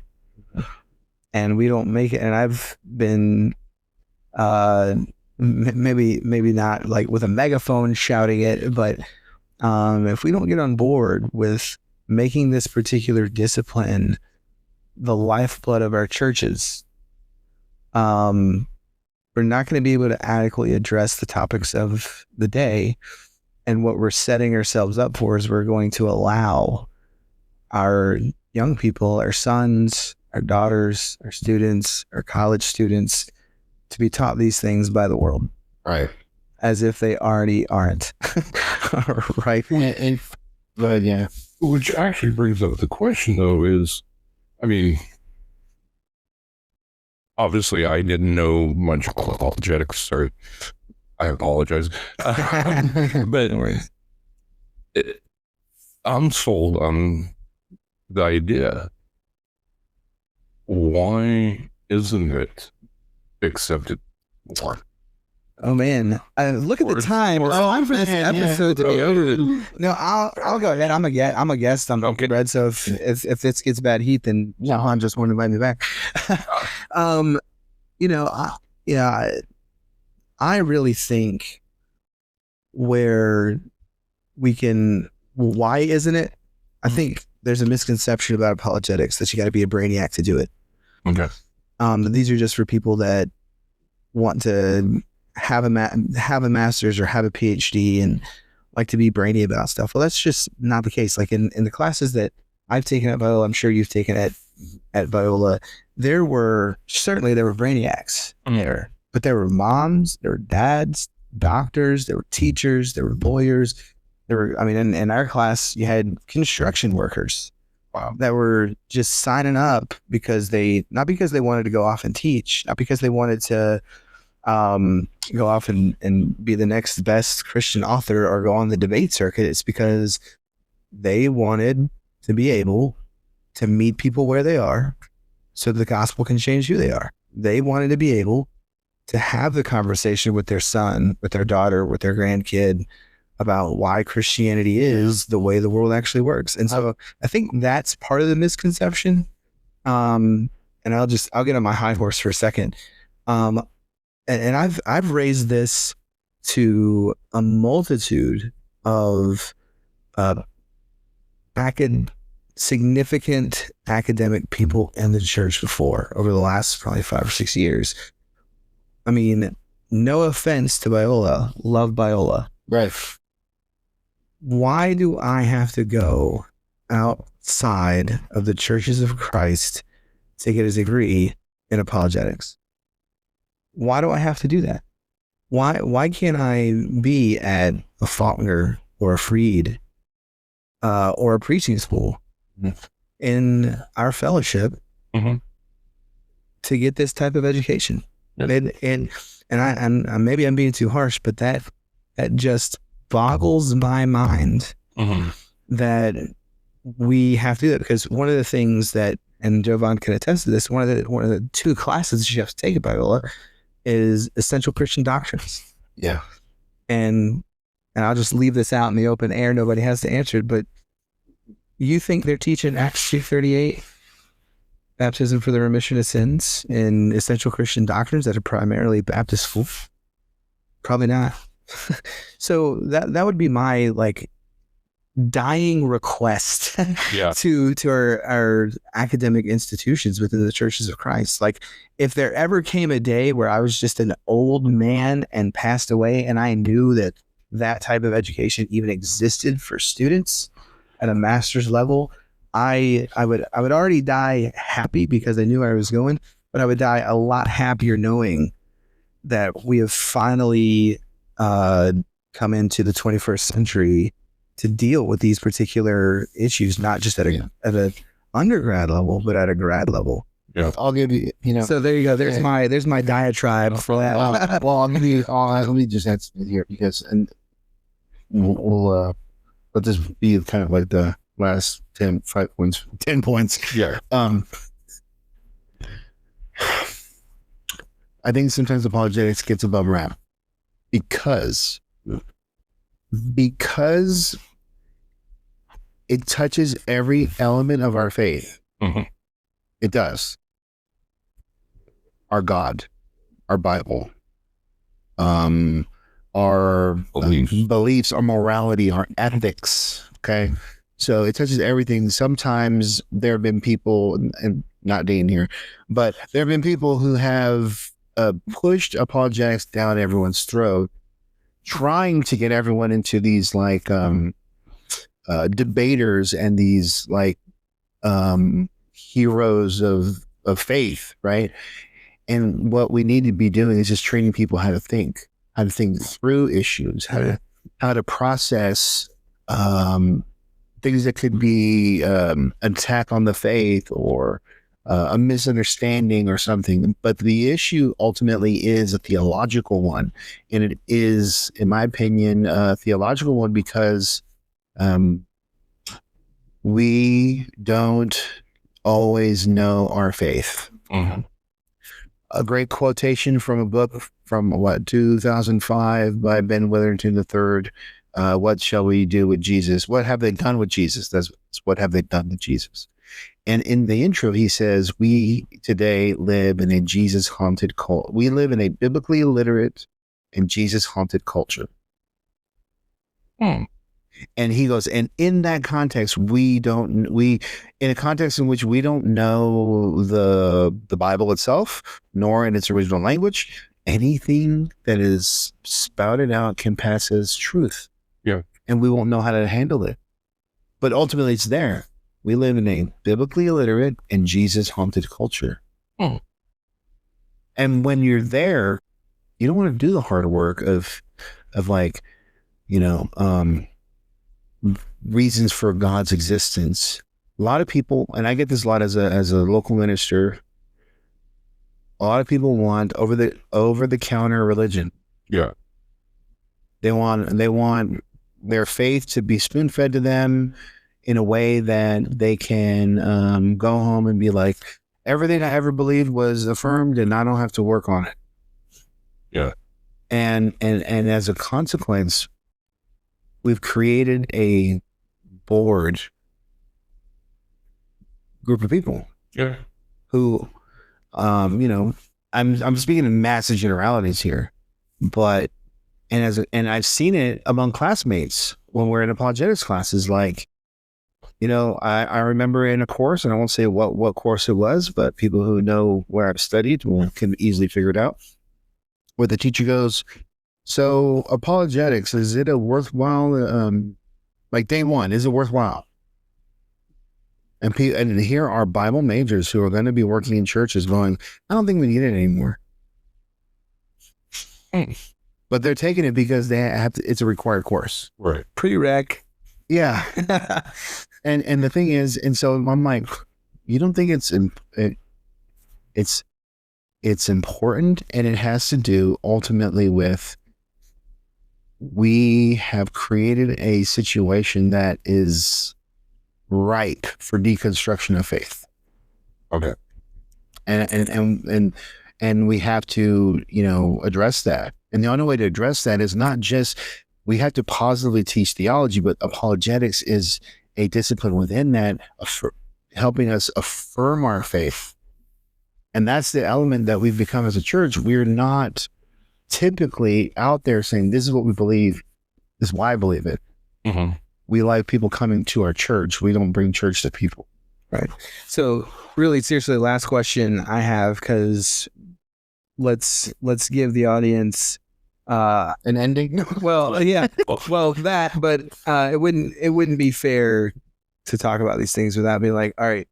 and we don't make it, and I've been maybe not like with a megaphone shouting it, but if we don't get on board with making this particular discipline the lifeblood of our churches, we're not going to be able to adequately address the topics of the day. And what we're setting ourselves up for is we're going to allow our young people, our sons, our daughters, our students, our college students to be taught these things by the world. Right. As if they already aren't. Right. But yeah. Which actually brings up the question, though, is, I mean, obviously I didn't know much apologetics, sorry. I apologize. But I'm sold on the idea. Why isn't it accepted more? Oh man, look at the time. I'm for this episode to be over. No, I'll go ahead. I'm a guest. I'm okay. Bread. So if this gets bad heat, then no, I'm just want to invite me back. I really think where we can. Why isn't it? I think there's a misconception about apologetics that you got to be a brainiac to do it. Okay. These are just for people that want to have a master's or have a PhD and like to be brainy about stuff. Well, that's just not the case. Like in the classes that I've taken at Biola, I'm sure you've taken at Biola, there were brainiacs there, but there were moms, there were dads, doctors, there were teachers, there were lawyers. In our class, you had construction workers. Wow. That were just signing up not because they wanted to go off and teach, not because they wanted to go off and be the next best Christian author or go on the debate circuit. It's because they wanted to be able to meet people where they are so the gospel can change who they are. They wanted to be able to have the conversation with their son, with their daughter, with their grandkid about why Christianity is the way the world actually works. And so I think that's part of the misconception. And I'll get on my high horse for a second. And I've raised this to a multitude of significant academic people in the church before over the last probably 5 or 6 years. I mean, no offense to Biola, love Biola. Right. Why do I have to go outside of the churches of Christ to get a degree in apologetics? Why do I have to do that? Why can't I be at a Faulkner or a Freed or a preaching school in our fellowship to get this type of education? Yes. And maybe I'm being too harsh, but that just boggles my mind that we have to do that, because one of the things that, and Jovan can attest to this, one of the 2 classes you have to take at Biola is essential Christian doctrines. Yeah. And I'll just leave this out in the open air. Nobody has to answer it, but you think they're teaching Acts 2:38, baptism for the remission of sins, in essential Christian doctrines that are primarily Baptist school? Probably not. So that would be my dying request to our academic institutions within the churches of Christ. Like, if there ever came a day where I was just an old man and passed away, and I knew that type of education even existed for students at a master's level, I would already die happy because I knew where I was going, but I would die a lot happier knowing that we have finally come into the 21st century to deal with these particular issues, not just at a undergrad level, but at a grad level. Yeah. I'll give you, So there you go. There's my diatribe for that. well, let me just add something here, because, and we'll let this be kind of like the last 10 points. Yeah. I think sometimes apologetics gets above rap because it touches every element of our faith. Mm-hmm. It does. Our God, our Bible, our beliefs, our morality, our ethics. Okay. So it touches everything. Sometimes there have been people, and not Dean here, but there have been people who have pushed apologetics down everyone's throat, trying to get everyone into these like debaters and these like heroes of faith, right? And what we need to be doing is just training people how to think through issues, how to process things that could be an attack on the faith or a misunderstanding or something. But the issue ultimately is a theological one. And it is, in my opinion, a theological one because we don't always know our faith. Mm-hmm. A great quotation from a book from 2005 by Ben Witherington III. What shall we do with Jesus? What have they done with Jesus? That's what have they done with Jesus? And in the intro, he says, we today live in a Jesus-haunted culture. We live in a biblically illiterate and Jesus-haunted culture. And he goes, and in that context, in a context in which we don't know the Bible itself, nor in its original language, anything that is spouted out can pass as truth. Yeah. And we won't know how to handle it. But ultimately, it's there. We live in a biblically illiterate and Jesus-haunted culture. And when you're there, you don't want to do the hard work of like, reasons for God's existence. A lot of people, and I get this a lot as a local minister, a lot of people want over the counter religion. Yeah. They want their faith to be spoon fed to them in a way that they can go home and be like, everything I ever believed was affirmed and I don't have to work on it. Yeah. And as a consequence, we've created a bored group of people. Yeah. Who, I'm speaking in massive generalities here, but and I've seen it among classmates when we're in apologetics classes. Like, I remember in a course, and I won't say what course it was, but people who know where I've studied can easily figure it out. Where the teacher goes, so apologetics, is it a worthwhile, like day one, is it worthwhile? And here are Bible majors who are going to be working in churches going, I don't think we need it anymore. But they're taking it because they have to, it's a required course. Right. Prereq. Yeah. and the thing is, and so I'm like, you don't think it's important? And it has to do ultimately with, we have created a situation that is ripe for deconstruction of faith. Okay. And we have to, address that. And the only way to address that is not just, we have to positively teach theology, but apologetics is a discipline within that, helping us affirm our faith. And that's the element that we've become as a church. We're not typically out there saying, this is what we believe, this is why I believe it. Mm-hmm. We like people coming to our church. We don't bring church to people. Right. So really, seriously, last question I have, because let's give the audience an ending. Well, yeah, well that, but it wouldn't be fair to talk about these things without being like, all right,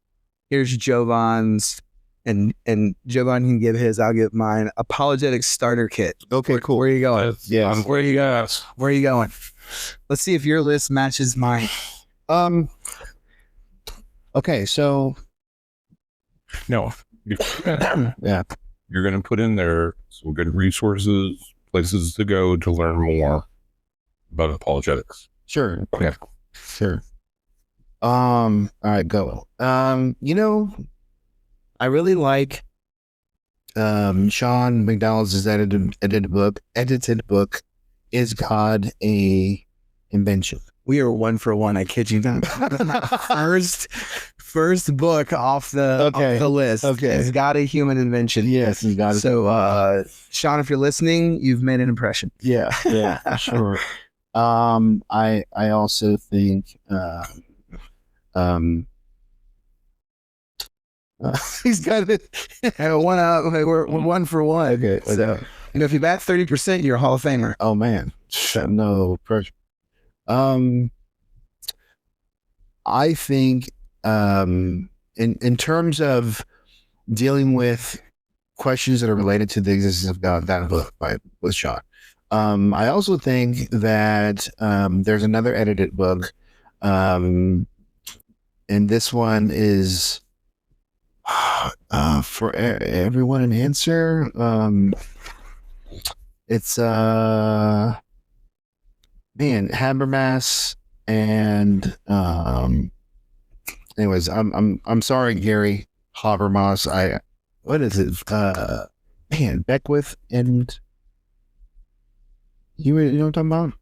here's Jovan's and Jovan can give his. I'll give mine. Apologetics starter kit. Okay, cool. Where are you going? Yes. Where you guys? Where are you going? Let's see if your list matches mine. Okay, so No. yeah. You're going to put in there some good resources, places to go to learn more about apologetics. Sure. Yeah. Sure. All right, go. You know, I really like Sean McDowell's edited book, Is God a Invention? We are 1 for 1. I kid you not. first book off the list. Okay. It's got a human invention. Yes, he's got it. So, Sean, if you're listening, you've made an impression. Yeah, sure. I also think he's got it. One out. We're 1 for 1. Okay, So, if you bat 30%, you're a Hall of Famer. oh man, no pressure. I think in terms of dealing with questions that are related to the existence of God, that book with Sean. I also think that there's another edited book, and this one is for everyone an answer. It's Habermas and anyways, I'm sorry, Gary Habermas. What is it? Beckwith and you know what I'm talking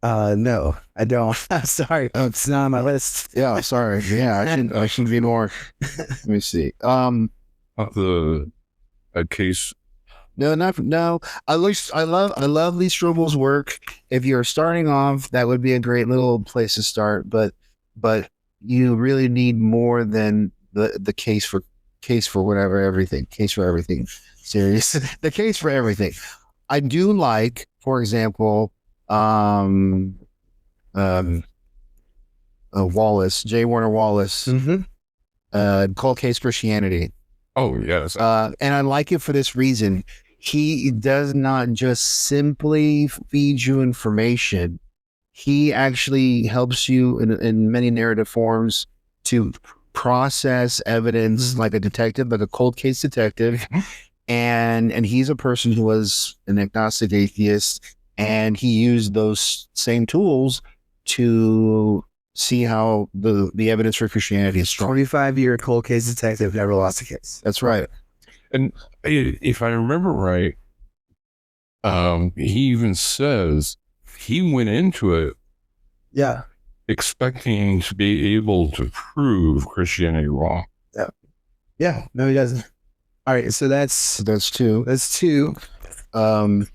about? No, I don't. Sorry, it's not on my list. Yeah, sorry. Yeah, I should be more. Let me see. A case. No. At least I love Lee Strobel's work. If you're starting off, that would be a great little place to start. But you really need more than the case for everything series. The case for everything. I do like, for example, Wallace, J. Warner Wallace, Cold Case Christianity. Oh, yes. And I like it for this reason. He does not just simply feed you information. He actually helps you in many narrative forms to process evidence like a detective, like a cold case detective. And he's a person who was an agnostic atheist, and he used those same tools to see how the evidence for Christianity is strong. 25-year cold case detective, never lost a case. That's right. And if I remember right, he even says he went into it expecting to be able to prove Christianity wrong. Yeah. No, he doesn't. All right, so that's two. That's two. Let's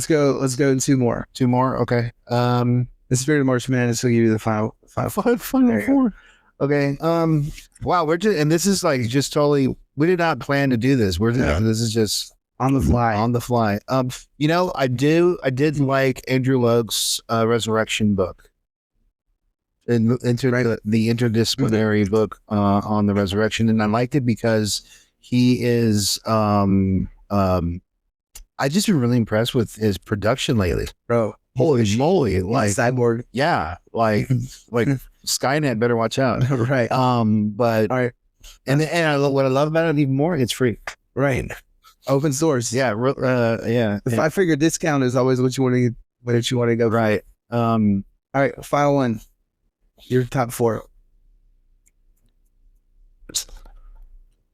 go 2 more. 2 more. Okay. The Spirit of March Madness will give you the final four. Okay. Wow. We're just, and this is like just totally. We did not plan to do this. This is just on the fly. You know, I did like Andrew Logue's Resurrection book. The interdisciplinary book on the resurrection, and I liked it because he is. I just been really impressed with his production lately, bro. Holy moly! Like Cyborg, yeah, like Skynet better watch out, right? But all right, and what I love about it even more, it's free, right? Open source, yeah, yeah. The 5-figure discount is always what you want to go, right? All right, final one. Your top 4.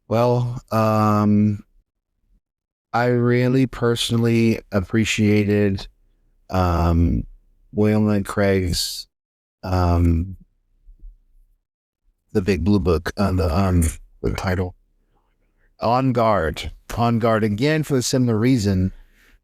Well, I really personally appreciated William Lane Craig's The Big Blue Book on the title. On Guard again for a similar reason,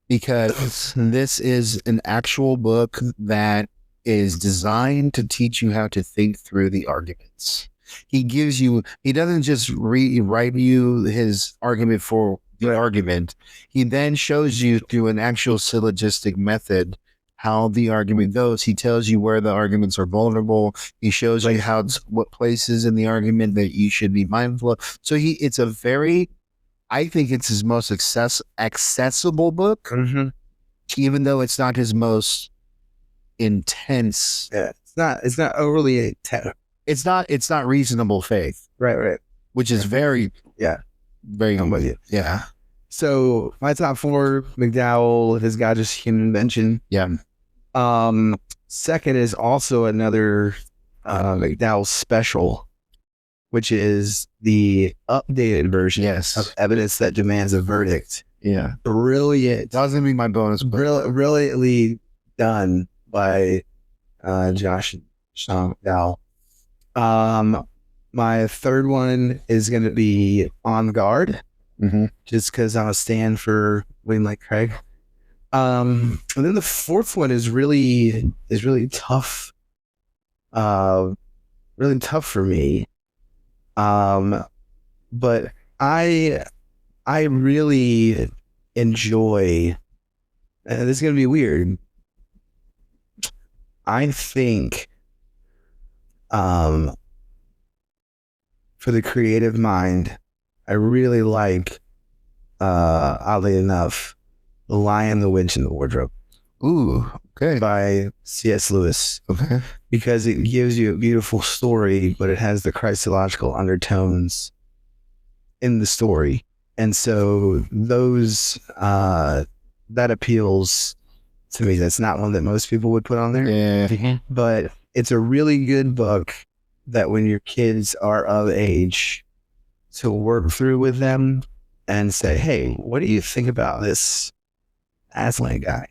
because this is an actual book that is designed to teach you how to think through the arguments. He doesn't just write you his argument for the argument. He then shows you through an actual syllogistic method how the argument goes. He tells you where the arguments are vulnerable. He shows you what places in the argument that you should be mindful of. So I think it's his most accessible book, even though it's not his most intense. Yeah, it's not overly intense. It's not reasonable faith. Right. Which is very I'm with you. Yeah. So my top 4, McDowell, His God Just Human Invention. Yeah. Second is also another McDowell special, which is the updated version of Evidence That Demands a Verdict. Yeah. Brilliant. That was going to be my bonus. Brilliantly done by Josh and Sean McDowell. My third one is going to be On Guard, just because I'm a stand for William Lane Craig. And then the fourth one is really tough. Really tough for me. But I really enjoy, and this is going to be weird. I think, for the creative mind, I really like, oddly enough, The Lion, the Witch, and the Wardrobe. Ooh, okay. By C.S. Lewis. Okay. Because it gives you a beautiful story, but it has the Christological undertones in the story. And so those, that appeals to me. That's not one that most people would put on there. Yeah. But it's a really good book that when your kids are of age, to work through with them and say, hey, what do you think about this Aslan guy?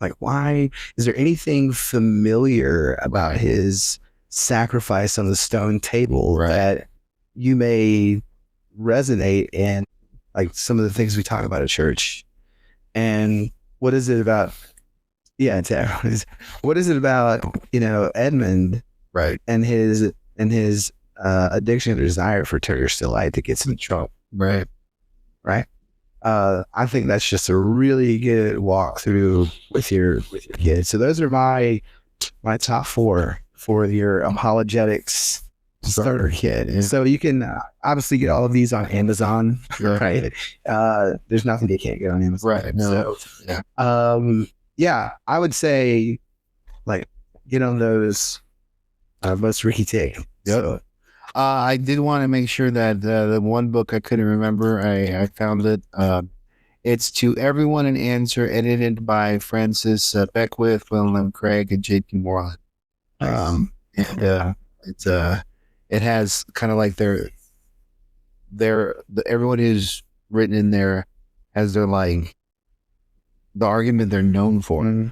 Like, why is there anything familiar about his sacrifice on the stone table that you may resonate in, like some of the things we talk about at church? And what is it about? Yeah, what is it about, Edmund, right, and his addiction or desire for Turkish delight that gets him in trouble, right? I think that's just a really good walkthrough with your kids. So those are my top 4 for your apologetics starter kit. And so you can obviously get all of these on Amazon, right? There's nothing you can't get on Amazon, right? No. So, I would say, like, get on those most Ricky Tick. Yep. So, I did want to make sure that the one book I couldn't remember, I found it. It's To Everyone an Answer, edited by Francis Beckwith, William Craig, and J.P. Moreland. Nice. It has kind of like everyone who's written in there has their, like, the argument they're known for.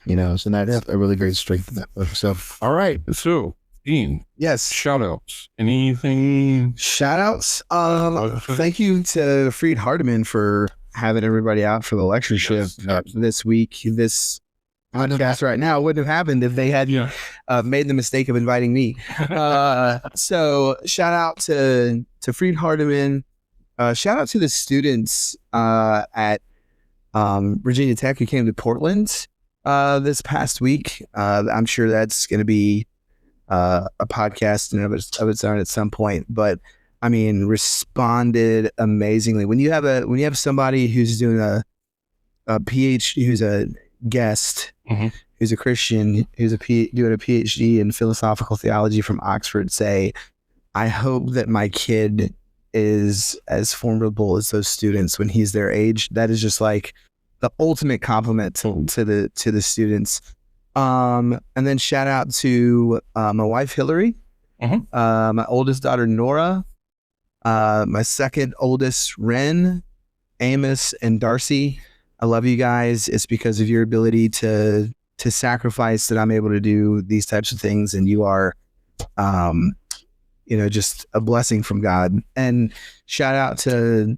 So that's a really great strength of that book. So, all right. So, Dean. Yes. Shout outs. Anything? Shout outs. Thank you to Freed Hardeman for having everybody out for the lectureship this week. This podcast right now wouldn't have happened if they had made the mistake of inviting me. So shout out to Freed Hardeman. Shout out to the students at Virginia Tech who came to Portland this past week. I'm sure that's going to be a podcast in of its own at some point, but I mean, responded amazingly. When you have somebody who's doing a PhD, who's a guest, who's a Christian, who's doing a PhD in philosophical theology from Oxford, say, I hope that my kid is as formidable as those students when he's their age. That is just like the ultimate compliment to the students. And then shout out to my wife Hillary, my oldest daughter Nora, my second oldest Ren, Amos, and Darcy. I love you guys. It's because of your ability to sacrifice that I'm able to do these types of things, and you are just a blessing from God. And shout out to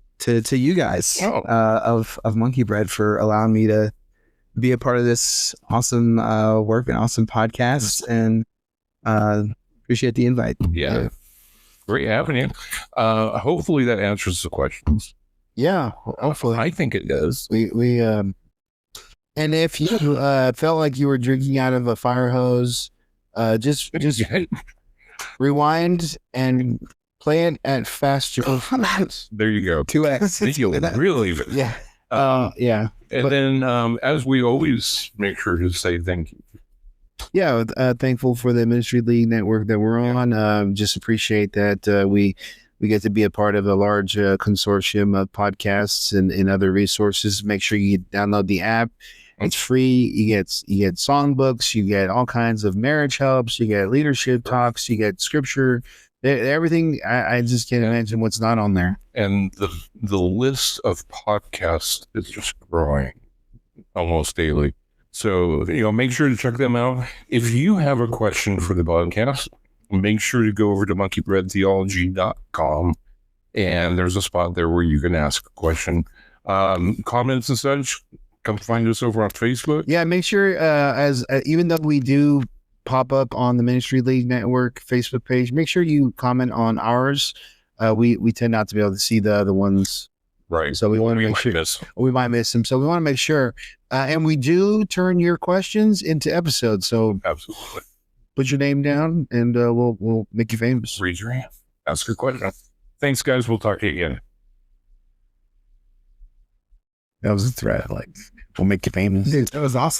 you guys of Monkey Bread for allowing me to be a part of this awesome work and awesome podcast, and appreciate the invite. Yeah. Great having you. Hopefully that answers the questions. Yeah, hopefully. I think it does. We And if you felt like you were drinking out of a fire hose, just rewind and play it at faster. There you go. 2x. You'll really, Yeah. Yeah. and then as we always make sure to say thank you. Yeah. Thankful for the Ministry League network that we're on. Just appreciate that we get to be a part of a large consortium of podcasts and other resources. Make sure you download the app. It's free. You get songbooks. You get all kinds of marriage helps. You get leadership talks. You get scripture. Everything. I just can't imagine what's not on there. And the list of podcasts is just growing almost daily. So, make sure to check them out. If you have a question for the podcast, make sure to go over to monkeybreadtheology.com, and there's a spot there where you can ask a question. Comments and such, come find us over on Facebook. Yeah, make sure even though we do pop up on the Ministry League Network Facebook page, make sure you comment on ours. We tend not to be able to see the other ones. Right. So we want to make sure we might miss them. So we want to make sure. And we do turn your questions into episodes. So absolutely. Put your name down and we'll make you famous. Raise your hand. Ask your question. Thanks, guys. We'll talk to you again. That was a threat. Like, we'll make you famous. Dude, that was awesome.